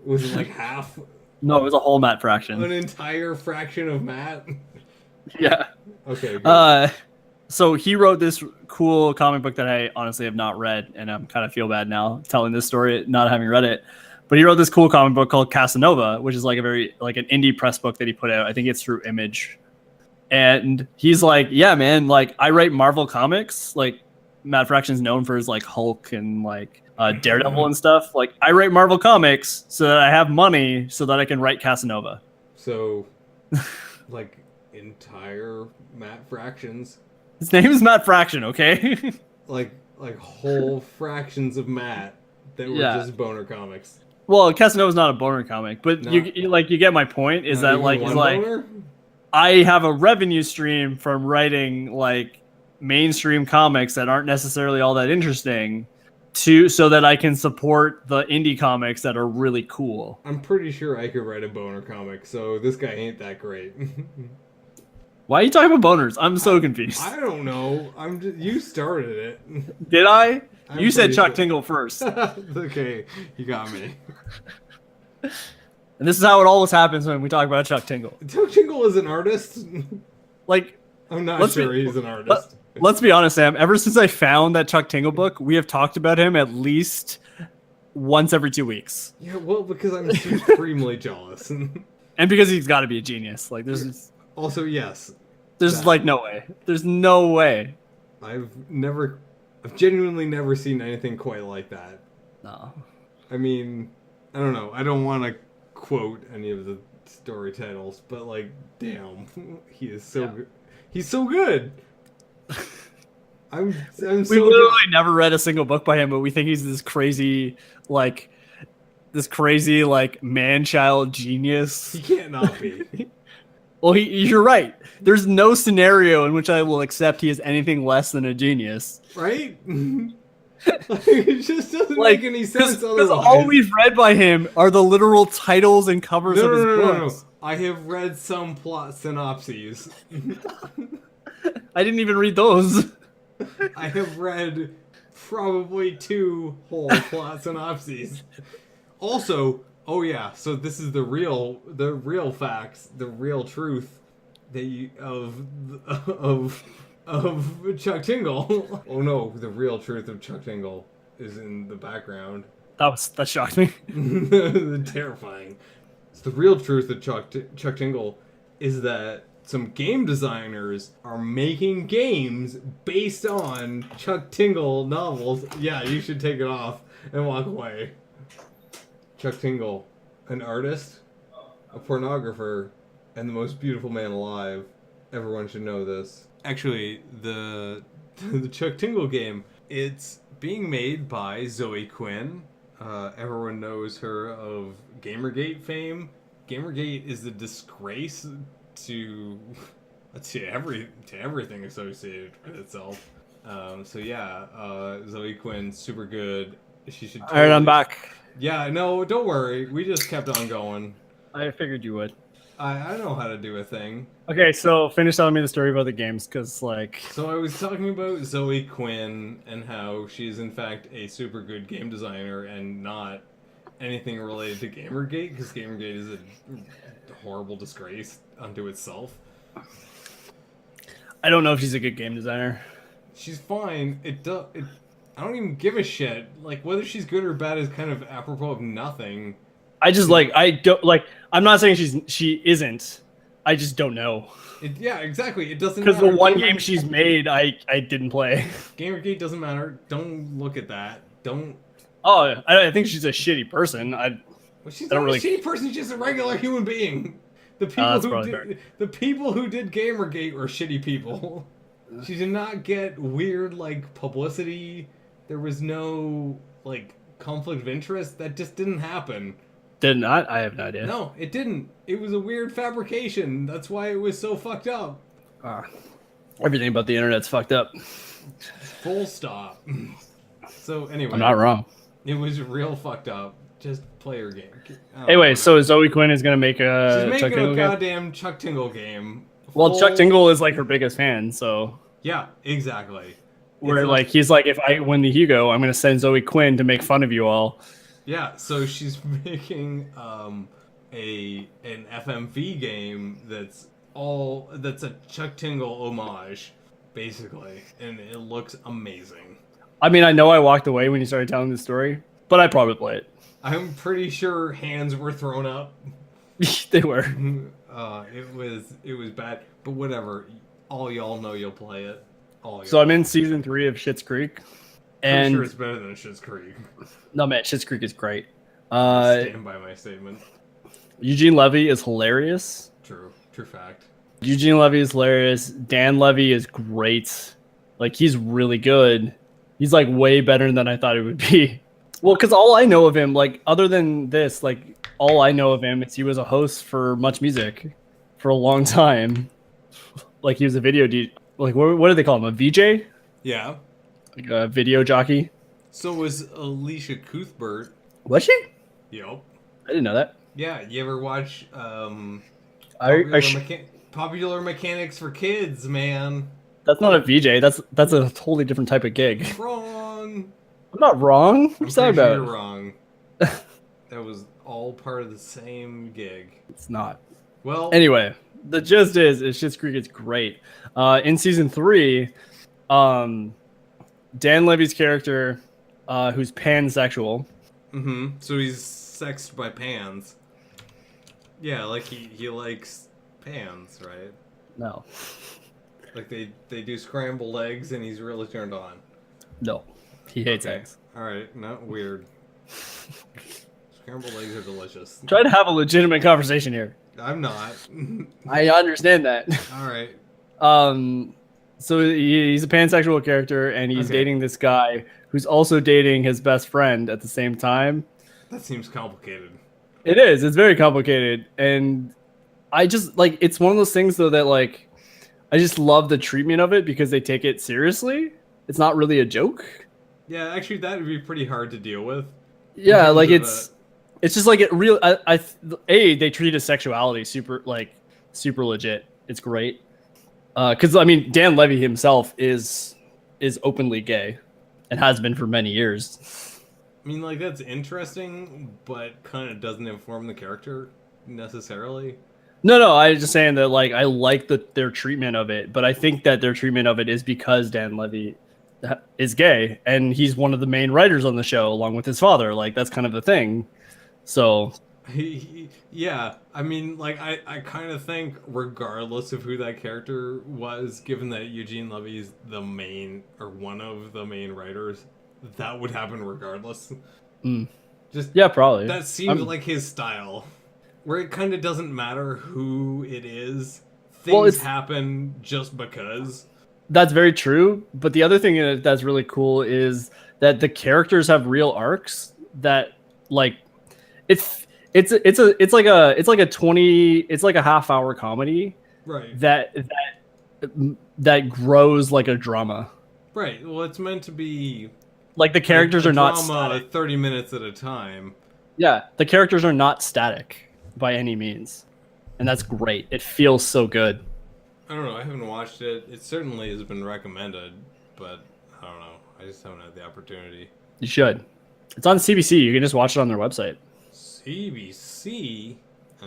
Was it like half? No, it was a whole Matt Fraction. An entire fraction of Matt? Yeah. Okay, good. So he wrote this cool comic book that I honestly have not read, and I'm kind of feel bad now telling this story, not having read it. But he wrote this cool comic book called Casanova, which is like an indie press book that he put out. I think it's through Image. And he's like, yeah, man, like I write Marvel comics. Like Matt Fraction's known for his like Hulk and like Daredevil and stuff. Like I write Marvel comics so that I have money so that I can write Casanova. So, like entire Matt Fractions. His name is Matt Fraction, okay? like whole fractions of Matt that were just boner comics. Well, Casanova's not a boner comic, but you get my point. Is that like he's like boner? I have a revenue stream from writing like mainstream comics that aren't necessarily all that interesting so that I can support the indie comics that are really cool. I'm pretty sure I could write a boner comic, so this guy ain't that great. Why are you talking about boners? I'm so confused. I don't know. You started it. Did I? You said Chuck Tingle first. Okay, you got me. And this is how it always happens when we talk about Chuck Tingle. Chuck Tingle is an artist? Like, I'm not sure he's an artist. Let's be honest, Sam. Ever since I found that Chuck Tingle book, we have talked about him at least once every 2 weeks. Yeah, well, because I'm supremely jealous. And because he's got to be a genius. Like, there's... Also, yes. There's like no way. There's no way. I've genuinely never seen anything quite like that. No. I mean, I don't know. I don't want to quote any of the story titles, but like, damn, he is so good. He's so good. I'm we literally never read a single book by him, but we think he's this crazy man-child genius. He can't not be. Well, you're right. There's no scenario in which I will accept he is anything less than a genius. Right? It just doesn't make any sense otherwise. Because all we've read by him are the literal titles and covers of his books. No. I have read some plot synopses. I didn't even read those. I have read probably 2 whole plot synopses. Also, oh yeah, so this is the real facts, the real truth of Chuck Tingle. Oh no, the real truth of Chuck Tingle is in the background. That shocked me. Terrifying. So the real truth of Chuck Tingle is that some game designers are making games based on Chuck Tingle novels. Yeah, you should take it off and walk away. Chuck Tingle, an artist, a pornographer, and the most beautiful man alive. Everyone should know this. Actually, the Chuck Tingle game, it's being made by Zoe Quinn. Everyone knows her of Gamergate fame. Gamergate is a disgrace to everything associated with itself. So yeah, Zoe Quinn, super good. She should. All right, I'm back. Yeah, no, don't worry. We just kept on going. I figured you would. I know how to do a thing. Okay, so finish telling me the story about the games, because like... So I was talking about Zoe Quinn and how she's in fact a super good game designer and not anything related to Gamergate, because Gamergate is a horrible disgrace unto itself. I don't know if she's a good game designer. She's fine. I don't even give a shit. Like, whether she's good or bad is kind of apropos of nothing. I just like I don't like. I'm not saying she isn't. I just don't know. Yeah, exactly. It doesn't Because matter. the one game she's made, I didn't play. Gamergate doesn't matter. Don't look at that. Don't. Oh, I think she's a shitty person. Well, she's I not don't really... a shitty person. She's just a regular human being. The people who did Gamergate were shitty people. She did not get weird like publicity. There was no like conflict of interest. That just didn't happen. Did not? I have no idea. No, it didn't. It was a weird fabrication. That's why it was so fucked up. Everything about the internet's fucked up. Full stop. So anyway, I'm not wrong. It was real fucked up. Just play your game. Anyway, so Zoe Quinn is gonna make a She's Chuck making Tingle a game? goddamn Chuck Tingle game. Well, Chuck Tingle is like her biggest fan, so yeah, exactly. where like he's like, if I win the Hugo, I'm gonna send Zoe Quinn to make fun of you all. Yeah, so she's making an FMV game that's a Chuck Tingle homage, basically, and it looks amazing. I mean, I know I walked away when you started telling the story, but I'd probably play it. I'm pretty sure hands were thrown up. They were. It was bad, but whatever. All y'all know you'll play it. So I'm in season 3 of Schitt's Creek, and I'm sure it's better than Schitt's Creek. No man, Schitt's Creek is great. I stand by my statement. Eugene Levy is hilarious. True fact. Eugene Levy is hilarious. Dan Levy is great. Like, he's really good. He's like way better than I thought it would be. Well, because all I know of him, like, other than this, like, all I know of him is he was a host for Much Music for a long time. Like, he was a video DJ. Like, what do they call him? A VJ? Yeah. Like a video jockey? So was Alicia Cuthbert. Was she? Yep. I didn't know that. Yeah, you ever watch Popular Mechanics for Kids, man? That's not a VJ. That's a totally different type of gig. Wrong. I'm not wrong. What are you talking about? You're wrong. That was all part of the same gig. It's not. Well, anyway, the gist is Schitt's Creek is great. In season 3, Dan Levy's character, who's pansexual. Mm-hmm. So he's sexed by pans. Yeah, like he likes pans, right? No. Like they do scrambled eggs and he's really turned on. No. He hates eggs. Alright, not weird. Scrambled eggs are delicious. Try to have a legitimate conversation here. I'm not. I understand that. Alright. So he's a pansexual character and he's dating this guy who's also dating his best friend at the same time. That seems complicated. It is. It's very complicated. And I just, like, it's one of those things, though, that, like, I just love the treatment of it because they take it seriously. It's not really a joke. Yeah, actually, that would be pretty hard to deal with. Yeah, like, it's just, like, it real. They treat his sexuality super legit. It's great. Because, I mean, Dan Levy himself is openly gay and has been for many years. I mean, like, that's interesting, but kind of doesn't inform the character necessarily. No, I was just saying that, like, I like their treatment of it, but I think that their treatment of it is because Dan Levy is gay, and he's one of the main writers on the show, along with his father. Like, that's kind of the thing. So... Yeah, I mean, like, I kind of think, regardless of who that character was, given that Eugene Levy's the main, or one of the main writers, that would happen regardless. Just yeah, probably. That seems like his style, where it kind of doesn't matter who it is. Things happen just because. That's very true. But the other thing that's really cool is that the characters have real arcs that, like, it's like a half-hour comedy, right? That grows like a drama. Right. Well, it's meant to be. Like, the characters are not static. 30 minutes at a time. Yeah, the characters are not static by any means. And that's great. It feels so good. I don't know. I haven't watched it. It certainly has been recommended, but I don't know. I just haven't had the opportunity. You should. It's on CBC. You can just watch it on their website. CBC?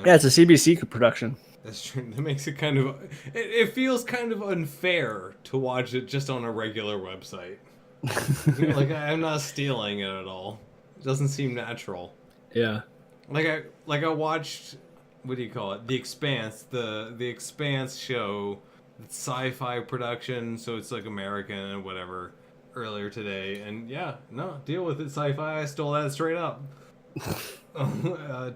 Yeah, it's a CBC production. That's true. That makes it kind of... It feels kind of unfair to watch it just on a regular website. Like I'm not stealing it at all. It doesn't seem natural. Yeah. Like I watched, what do you call it? The Expanse, the Expanse show, sci-fi production, so it's like American and whatever. Earlier today, and yeah, no, deal with it, sci-fi. I stole that straight up.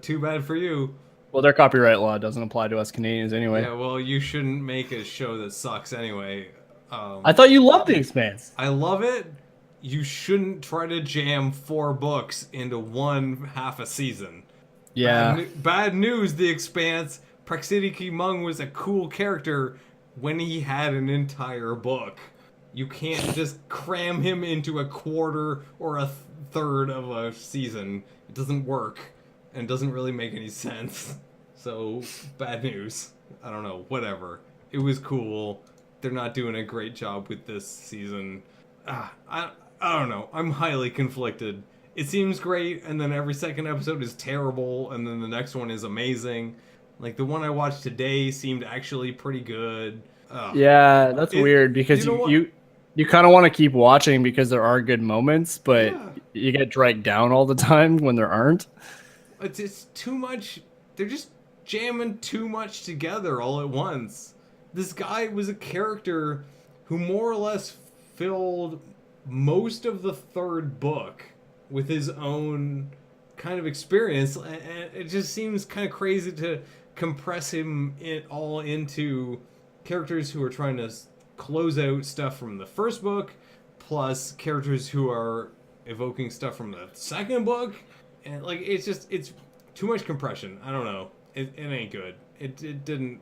Too bad for you. Well, their copyright law doesn't apply to us Canadians anyway. Yeah, well, you shouldn't make a show that sucks anyway. I thought you loved The Expanse. I love it. You shouldn't try to jam 4 books into one half a season. Yeah. Bad news, The Expanse. Praxiti Mung was a cool character when he had an entire book. You can't just cram him into a quarter or a third of a season. It doesn't work, and doesn't really make any sense. So, bad news. I don't know, whatever. It was cool. They're not doing a great job with this season. I don't know. I'm highly conflicted. It seems great, and then every second episode is terrible, and then the next one is amazing. Like, the one I watched today seemed actually pretty good. Yeah, that's weird, because you kind of want to keep watching because there are good moments, but you get dragged down all the time when there aren't. It's too much. They're just jamming too much together all at once. This guy was a character who more or less filled most of the 3rd book with his own kind of experience, and it just seems kind of crazy to compress him all into characters who are trying to close out stuff from the 1st book, plus characters who are evoking stuff from the 2nd book, and like it's too much compression. I don't know. It ain't good. It didn't.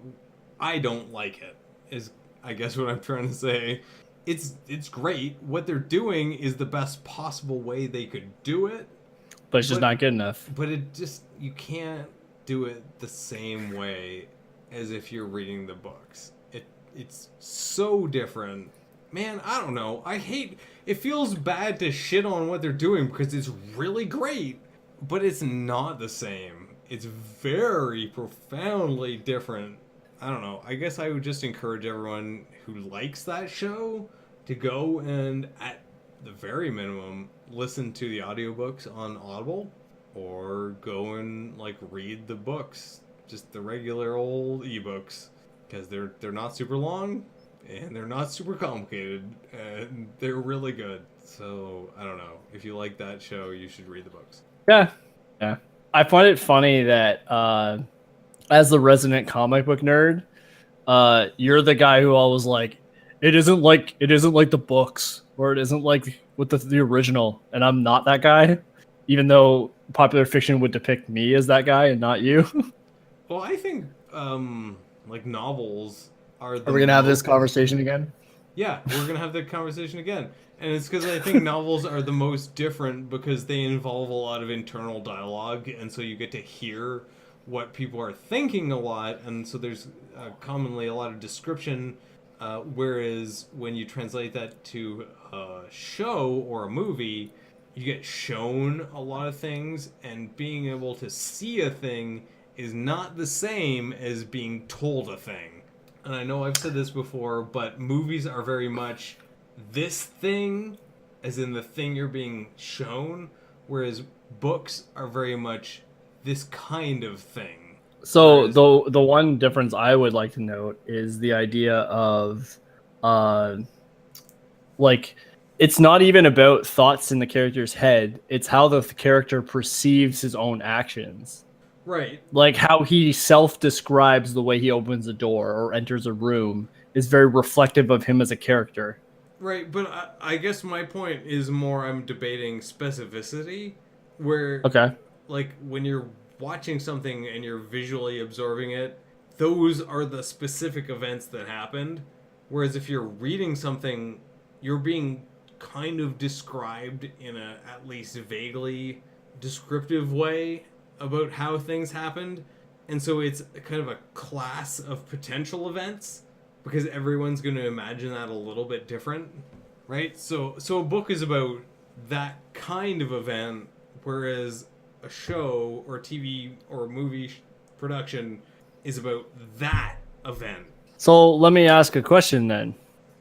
I don't like it. Is I guess what I'm trying to say. It's great. What they're doing is the best possible way they could do it, but it's just not good enough. But you can't do it the same way as if you're reading the books. It's so different. Man, I don't know. It feels bad to shit on what they're doing because it's really great, but it's not the same. It's very profoundly different. I don't know. I guess I would just encourage everyone who likes that show to go and, at the very minimum, listen to the audiobooks on Audible, or go and like read the books, just the regular old ebooks. Because they're not super long, and they're not super complicated, and they're really good. So, I don't know. If you like that show, you should read the books. Yeah. I find it funny that as the resident comic book nerd, you're the guy who always like, it isn't like the books, or it isn't like with the original, and I'm not that guy, even though popular fiction would depict me as that guy and not you. Well, I think like novels are we gonna have this conversation again? Yeah, we're gonna have the conversation again, and it's because I think novels are the most different because they involve a lot of internal dialogue, and so you get to hear what people are thinking a lot, and so there's commonly a lot of description, whereas when you translate that to a show or a movie, you get shown a lot of things, and being able to see a thing is not the same as being told a thing. And I know I've said this before, but movies are very much this thing, as in the thing you're being shown, whereas books are very much this kind of thing. So the one difference I would like to note is the idea of like, it's not even about thoughts in the character's head, it's how the character perceives his own actions. Right. Like how he self-describes the way he opens a door or enters a room is very reflective of him as a character. Right, but I guess my point is more I'm debating specificity, where like when you're watching something and you're visually absorbing it, those are the specific events that happened. Whereas if you're reading something, you're being kind of described in a at least vaguely descriptive way about how things happened, and so it's kind of a class of potential events because everyone's going to imagine that a little bit different, right? So a book is about that kind of event, whereas a show or TV or movie production is about that event. So let me ask a question then.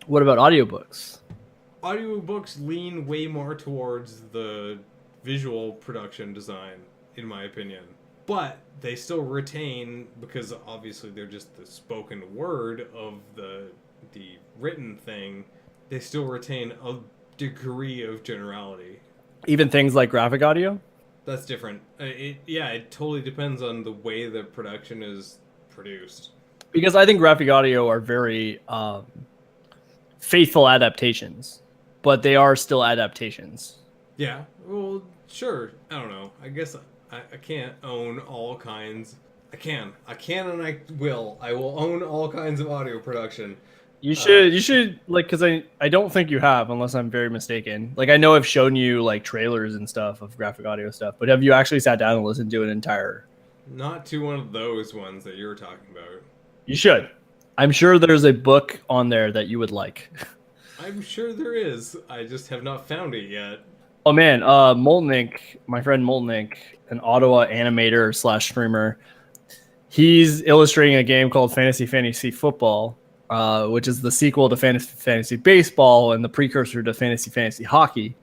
What about audiobooks? audiobooks lean way more towards the visual production design, in my opinion. But they still retain, because obviously they're just the spoken word of the written thing, they still retain a degree of generality. Even things like graphic audio? That's different. It totally depends on the way the production is produced. Because I think graphic audio are very faithful adaptations, but they are still adaptations. Yeah, well, sure. I don't know. I guess I can't own all kinds. I can and I will. I will own all kinds of audio production. You should like, because I don't think you have, unless I'm very mistaken. Like, I know I've shown you like trailers and stuff of graphic audio stuff, but have you actually sat down and listened to an entire? Not to one of those ones that you're talking about. You should. I'm sure there's a book on there that you would like. I'm sure there is. I just have not found it yet. Oh man, Molten Ink, my friend Molten Ink, an Ottawa animator / streamer. He's illustrating a game called Fantasy Football, which is the sequel to Fantasy Baseball and the precursor to Fantasy Hockey.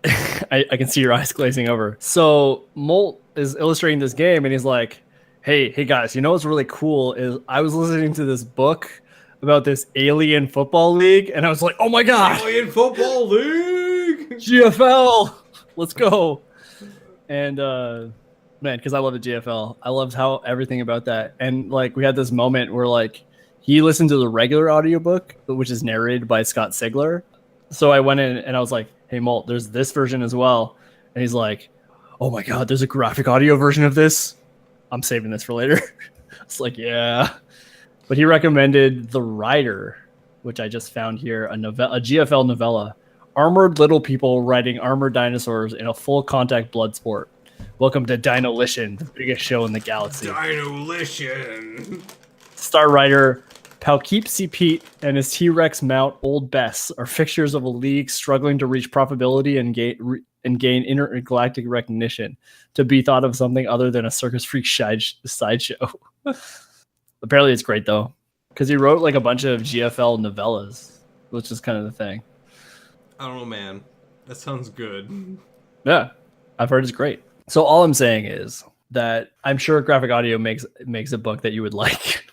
I can see your eyes glazing over. So Molt is illustrating this game, and he's like, hey guys, you know what's really cool is I was listening to this book about this alien football league, and I was like, oh my god, Alien Football League, GFL, let's go. And man, because I love the GFL, I loved how everything about that. And like, we had this moment where like he listened to the regular audiobook, which is narrated by Scott Sigler. So I went in and I was like, hey Molt, there's this version as well. And he's like, oh my god, there's a graphic audio version of this. I'm saving this for later. It's like, yeah. But he recommended The Rider, which I just found here, a GFL novella. Armored little people riding armored dinosaurs in a full contact blood sport. Welcome to Dinolition, the biggest show in the galaxy. Dinolition. Star Rider Poughkeepsie Pete and his T-Rex mount Old Bess are fixtures of a league struggling to reach profitability and gain intergalactic recognition, to be thought of something other than a circus freak sideshow. Apparently it's great though, because he wrote like a bunch of GFL novellas, which is kind of the thing. I don't know, man. That sounds good. Yeah, I've heard it's great. So all I'm saying is that I'm sure graphic audio makes a book that you would like.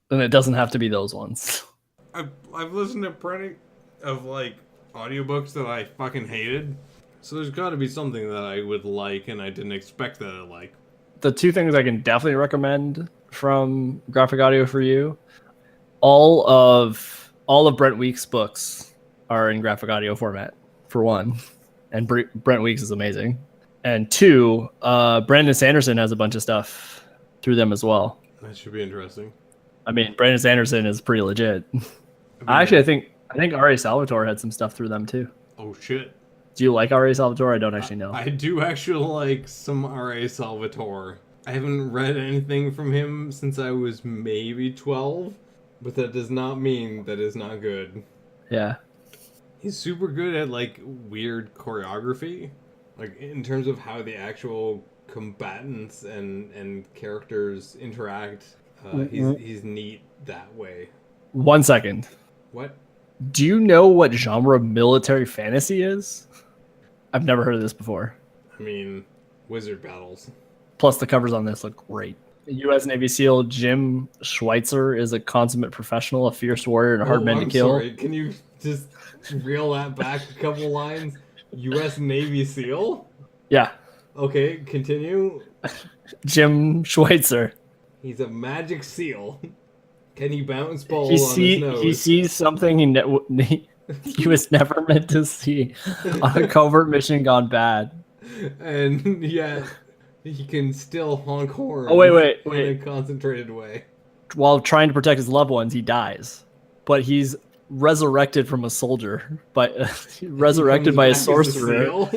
And it doesn't have to be those ones. I've listened to plenty of like audiobooks that I fucking hated. So there's got to be something that I would like and I didn't expect that I'd like. The two things I can definitely recommend from graphic audio for you, all of Brent Weeks' books are in graphic audio format, for one. And Brent Weeks is amazing. And two, Brandon Sanderson has a bunch of stuff through them as well. That should be interesting. I mean, Brandon Sanderson is pretty legit. I think R.A. Salvatore had some stuff through them too. Oh shit. Do you like R.A. Salvatore? I don't actually know. I do actually like some R.A. Salvatore. I haven't read anything from him since I was maybe 12, but that does not mean that it's not good. Yeah. He's super good at like weird choreography, like in terms of how the actual combatants and characters interact. He's neat that way. 1 second. What? Do you know what genre military fantasy is? I've never heard of this before. I mean, wizard battles. Plus, the covers on this look great. U.S. Navy SEAL Jim Schweitzer is a consummate professional, a fierce warrior, and a hard man to kill. Sorry. Can you just reel that back a couple lines? U.S. Navy SEAL? Yeah. Okay, continue. Jim Schweitzer. He's a magic seal. Can he bounce balls on his nose? He sees something he was never meant to see on a covert mission gone bad. And yeah, he can still honk horns. Oh, wait. In a concentrated way. While trying to protect his loved ones, he dies. But he's resurrected from a soldier. Resurrected by a sorcerer.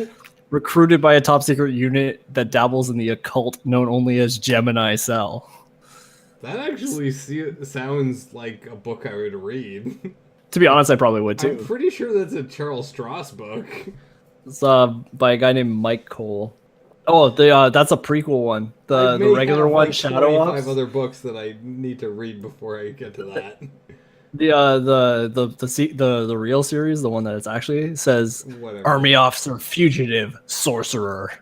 Recruited by a top secret unit that dabbles in the occult known only as Gemini Cell. That actually sounds like a book I would read. To be honest, I probably would too. I'm pretty sure that's a Charles Stross book. It's by a guy named Mike Cole. Oh, that's a prequel one. The regular one, Shadow Ops. 5 other books that I need to read before I get to that. The real series, the one that it's actually says Whatever. Army Officer Fugitive Sorcerer.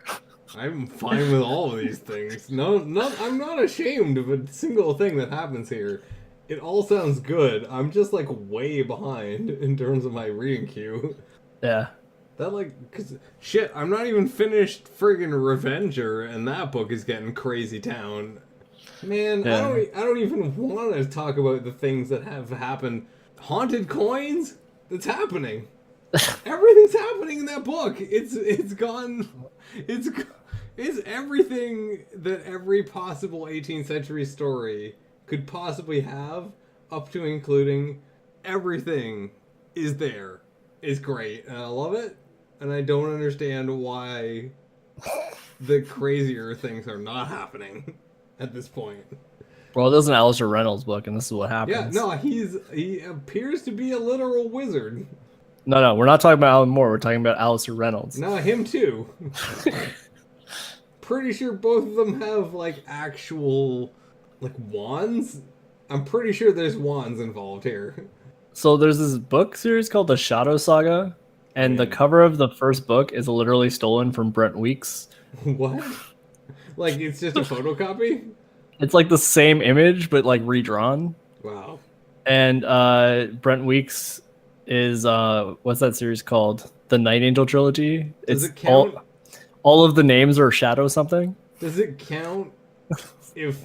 I'm fine with all of these things. No, I'm not ashamed of a single thing that happens here. It all sounds good. I'm just like way behind in terms of my reading queue. Yeah. That cause shit, I'm not even finished friggin' Revenger, and that book is getting crazy town. Man, Yeah. I don't even want to talk about the things that have happened. Haunted coins? That's happening. Everything's happening in that book. It's gone. It's everything that every possible 18th century story could possibly have, up to including everything is there. It's great, and I love it. And I don't understand why the crazier things are not happening at this point. Well, this is an Alistair Reynolds book, and this is what happens. Yeah, no, he appears to be a literal wizard. No, we're not talking about Alan Moore. We're talking about Alistair Reynolds. No, him too. Pretty sure both of them have like actual like wands. I'm pretty sure there's wands involved here. So there's this book series called The Shadow Saga, and the cover of the first book is literally stolen from Brent Weeks. What? Like it's just a photocopy? It's like the same image, but like redrawn. Wow. And Brent Weeks is what's that series called? The Night Angel trilogy. Does it count? All of the names are Shadow something. Does it count if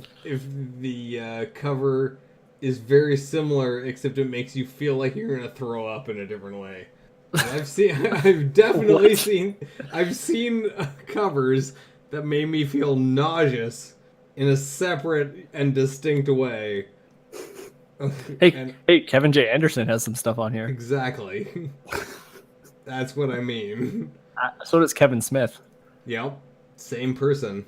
the cover is very similar, except it makes you feel like you're gonna throw up in a different way? I've definitely seen covers that made me feel nauseous in a separate and distinct way. Hey, Kevin J. Anderson has some stuff on here. Exactly. That's what I mean. So does Kevin Smith. Yep, same person.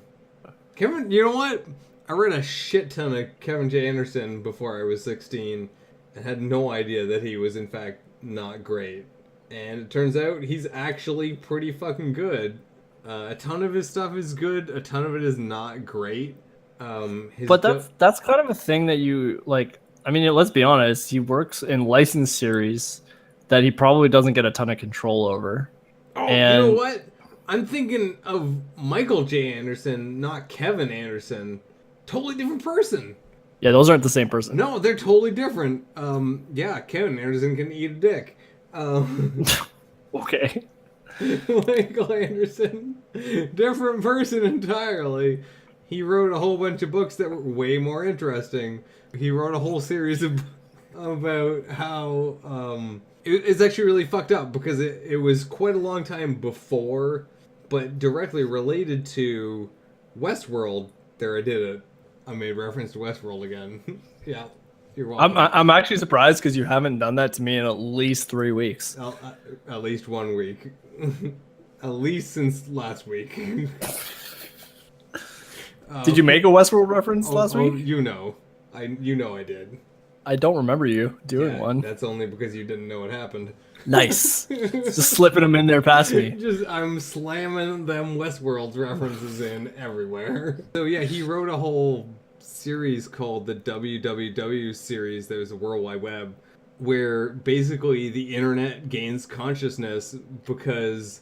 Kevin, you know what? I read a shit ton of Kevin J. Anderson before I was 16 and had no idea that he was in fact not great. And it turns out he's actually pretty fucking good. A ton of his stuff is good, a ton of it is not great. But that's kind of a thing that you like. I mean, let's be honest. He works in licensed series that he probably doesn't get a ton of control over. Oh, and you know what? I'm thinking of Michael J. Anderson, not Kevin Anderson. Totally different person. Yeah, those aren't the same person. No, they're totally different. Yeah, Kevin Anderson can eat a dick. Okay. Michael Anderson, different person entirely. He wrote a whole bunch of books that were way more interesting. He wrote a whole series about how it's actually really fucked up because it was quite a long time before, but directly related to Westworld. There, I did it. I made reference to Westworld again. Yeah, you're welcome. I'm actually surprised because you haven't done that to me in at least 3 weeks. At least 1 week. At least since last week. Did you make a Westworld reference last week? You know I did. I don't remember you doing one. That's only because you didn't know what happened. Nice. Just slipping them in there past me. I'm slamming them Westworld references in everywhere. So yeah, he wrote a whole series called the WWW series. There's a World Wide Web, where basically the internet gains consciousness because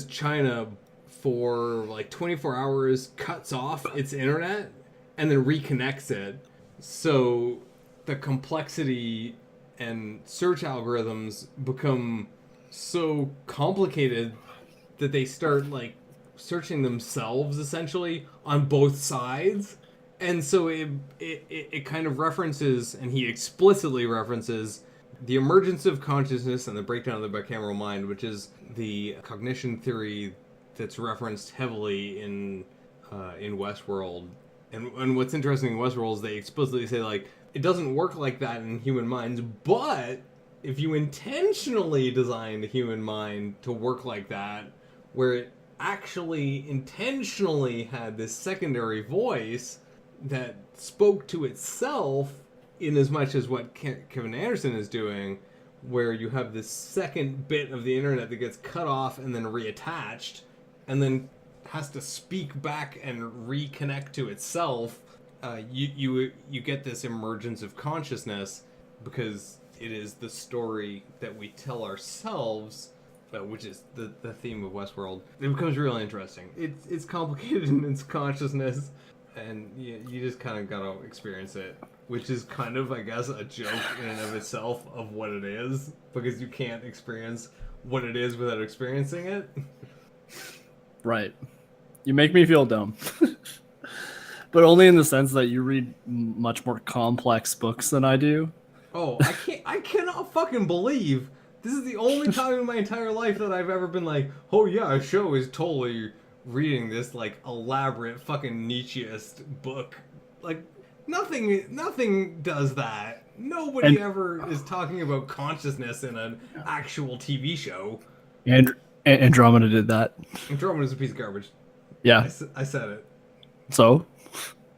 China for like 24 hours cuts off its internet and then reconnects it. So the complexity and search algorithms become so complicated that they start like searching themselves essentially on both sides. And so it kind of references, and he explicitly references, the emergence of consciousness and the breakdown of the bicameral mind, which is the cognition theory that's referenced heavily in Westworld. And what's interesting in Westworld is they explicitly say, like, it doesn't work like that in human minds, but if you intentionally designed the human mind to work like that, where it actually intentionally had this secondary voice that spoke to itself, in as much as what Kevin Anderson is doing, where you have this second bit of the internet that gets cut off and then reattached, and then has to speak back and reconnect to itself, you get this emergence of consciousness because it is the story that we tell ourselves, which is the theme of Westworld. It becomes really interesting. It's complicated in its consciousness, and you just kind of gotta experience it, which is kind of, I guess, a joke in and of itself of what it is, because you can't experience what it is without experiencing it. Right. You make me feel dumb. But only in the sense that you read much more complex books than I do. Oh, I cannot fucking believe this is the only time in my entire life that I've ever been like, oh yeah, a show is totally reading this like elaborate fucking Nietzscheist book. Like nothing does that. Nobody ever is talking about consciousness in an actual TV show. And Andromeda did that. Andromeda's a piece of garbage. Yeah. I said it. So,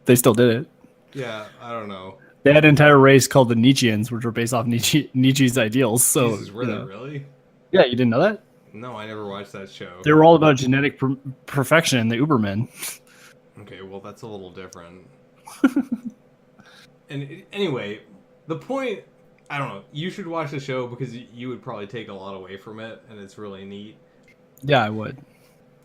they still did it. Yeah, I don't know. They had an entire race called the Nietzscheans, which were based off Nietzsche's ideals. So, Jesus, were they really? Yeah, you didn't know that? No, I never watched that show. They were all about genetic perfection and the Ubermen. Okay, well, that's a little different. Anyway, the point, I don't know, you should watch the show because you would probably take a lot away from it, and it's really neat. Yeah, I would.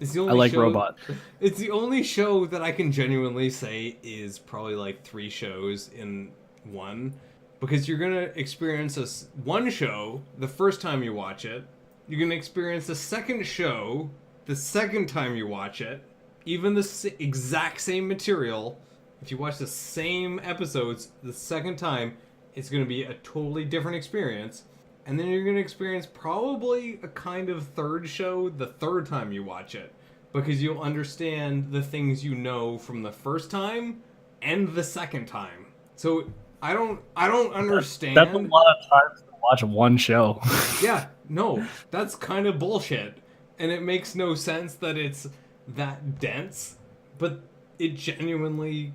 It's the only I like show, Robot. It's the only show that I can genuinely say is probably like 3 shows in one, because you're going to experience one show the first time you watch it. You're going to experience the second show the second time you watch it. Even the exact same material, if you watch the same episodes the second time, it's going to be a totally different experience. And then you're going to experience probably a kind of third show the third time you watch it, because you'll understand the things you know from the first time and the second time. So I don't understand. That's a lot of times to watch one show. Yeah, no, that's kind of bullshit. And it makes no sense that it's that dense, but it genuinely,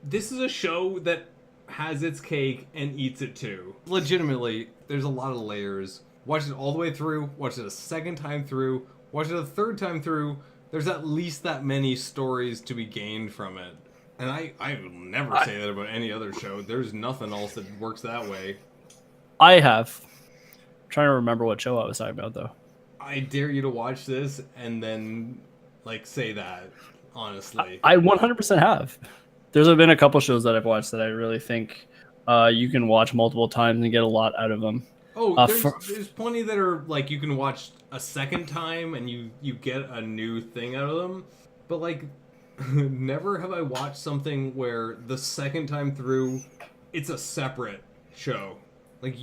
this is a show that has its cake and eats it too. Legitimately, there's a lot of layers. Watch it all the way through, watch it a second time through, watch it a third time through. There's at least that many stories to be gained from it. And I will never say that about any other show. There's nothing else that works that way. I have. I'm trying to remember what show I was talking about, though. I dare you to watch this and then, like, say that, honestly. I 100% have. There's been a couple shows that I've watched that I really think you can watch multiple times and get a lot out of them. Oh, there's plenty that are, like, you can watch a second time and you get a new thing out of them. But, like, never have I watched something where the second time through, it's a separate show. Like,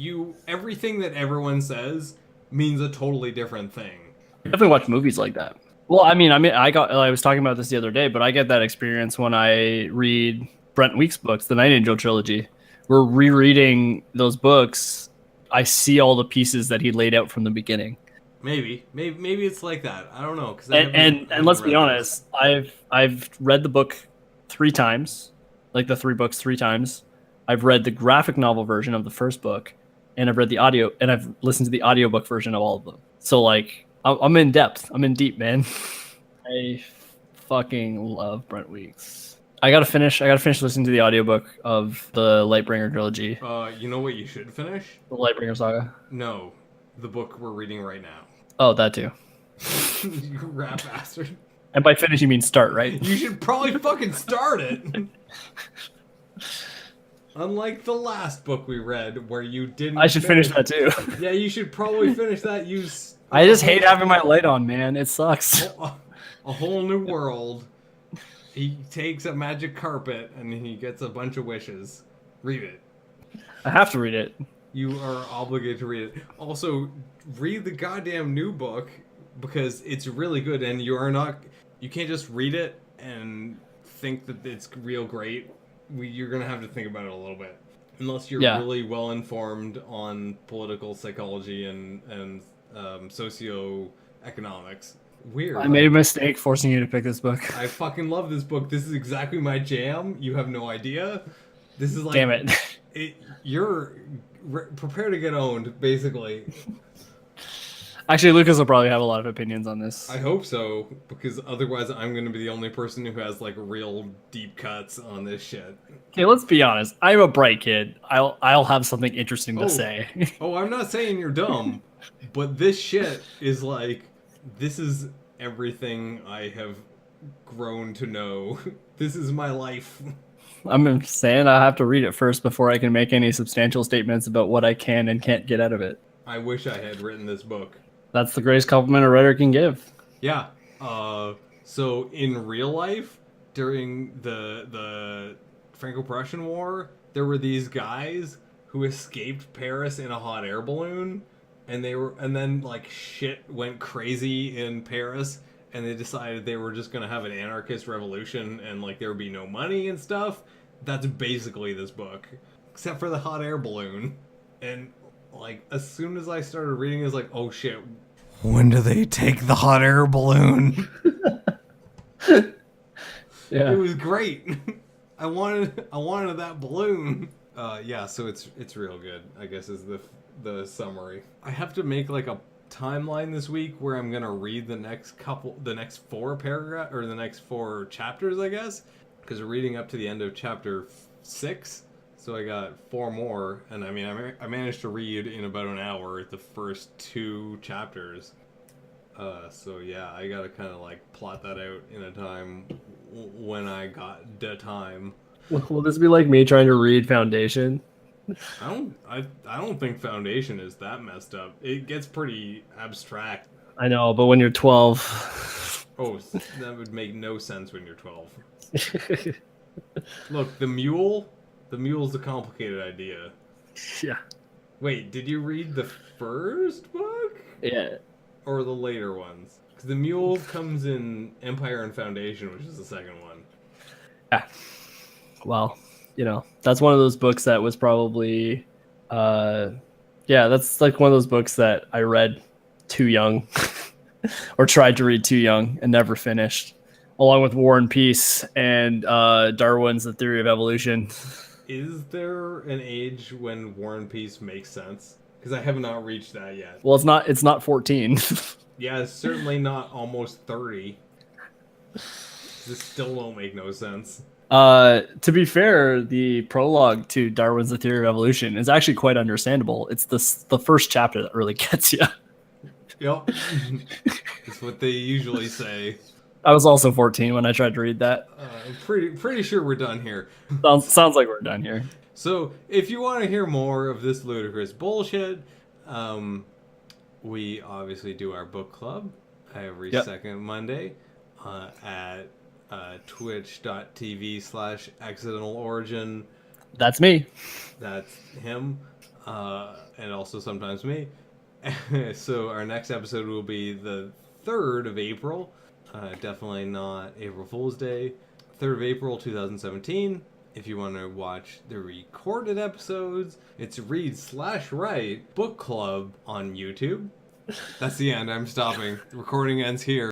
everything that everyone says means a totally different thing. I definitely watch movies like that. Well, I was talking about this the other day, but I get that experience when I read Brent Week's books, the Night Angel trilogy. We're rereading those books. I see all the pieces that he laid out from the beginning. Maybe it's like that. I don't know. And let's be honest, I've read the book 3 times, like the 3 books 3 times. I've read the graphic novel version of the first book, and I've read the audio, and I've listened to the audiobook version of all of them. So like, I'm in depth. I'm in deep, man. I fucking love Brent Weeks. I gotta finish listening to the audiobook of the Lightbringer trilogy. You know what you should finish? The Lightbringer saga. No, the book we're reading right now. Oh, that too. You rat bastard. And by finish, you mean start, right? You should probably fucking start it. Unlike the last book we read, where you didn't. I should finish that too. Yeah, you should probably finish that. I just hate having my light on, man. It sucks. A whole new world. He takes a magic carpet and he gets a bunch of wishes. Read it. I have to read it. You are obligated to read it. Also, read the goddamn new book because it's really good, and you can't just read it and think that it's real great. You're gonna have to think about it a little bit, unless you're really well informed on political psychology and socioeconomics. Weird. I made a mistake forcing you to pick this book. I fucking love this book. This is exactly my jam. You have no idea. This is like, damn it. You're prepare to get owned, basically. Actually, Lucas will probably have a lot of opinions on this. I hope so, because otherwise I'm going to be the only person who has like real deep cuts on this shit. Okay, let's be honest. I'm a bright kid. I'll have something interesting to say. Oh, I'm not saying you're dumb, but this shit is like, this is everything I have grown to know. This is my life. I'm saying I have to read it first before I can make any substantial statements about what I can and can't get out of it. I wish I had written this book. That's the greatest compliment a writer can give. Yeah. So in real life, during the Franco-Prussian War, there were these guys who escaped Paris in a hot air balloon, and then like shit went crazy in Paris, and they decided they were just gonna have an anarchist revolution, and like there would be no money and stuff. That's basically this book, except for the hot air balloon. And like as soon as I started reading, it's like, oh shit, when do they take the hot air balloon? Yeah, it was great. I wanted that balloon. Yeah, so it's real good, I guess, is the summary. I have to make like a timeline this week where I'm gonna read the next 4 paragraph or the next 4 chapters, I guess, because we're reading up to the end of chapter 6. So I got 4 more, and I mean, I managed to read in about an hour the first 2 chapters. So yeah, I gotta kind of like plot that out in a time when I got the time. Will this be like me trying to read Foundation? I don't think Foundation is that messed up. It gets pretty abstract. I know, but when you're 12... Oh, that would make no sense when you're 12. Look, the mule's a complicated idea. Yeah. Wait, did you read the first book? Yeah. Or the later ones? Because the mule comes in Empire and Foundation, which is the second one. Yeah. Well, you know, that's one of those books that was probably, that's like one of those books that I read too young or tried to read too young and never finished, along with War and Peace and Darwin's The Theory of Evolution. Is there an age when War and Peace makes sense? Because I have not reached that yet. Well, it's not 14. Yeah, it's certainly not almost 30. This still don't make no sense. To be fair, the prologue to Darwin's The Theory of Evolution is actually quite understandable. It's the first chapter that really gets you. Yep. That's what they usually say. I was also 14 when I tried to read that. I'm pretty sure we're done here. Sounds like we're done here. So, if you want to hear more of this ludicrous bullshit, we obviously do our book club every second Monday at twitch.tv/accidentalorigin. That's me. That's him, and also sometimes me. So our next episode will be the 3rd of April. Definitely not April Fool's Day. 3rd of April 2017. If you want to watch the recorded episodes, it's read/write book club on YouTube. That's the end. I'm stopping. The recording ends here.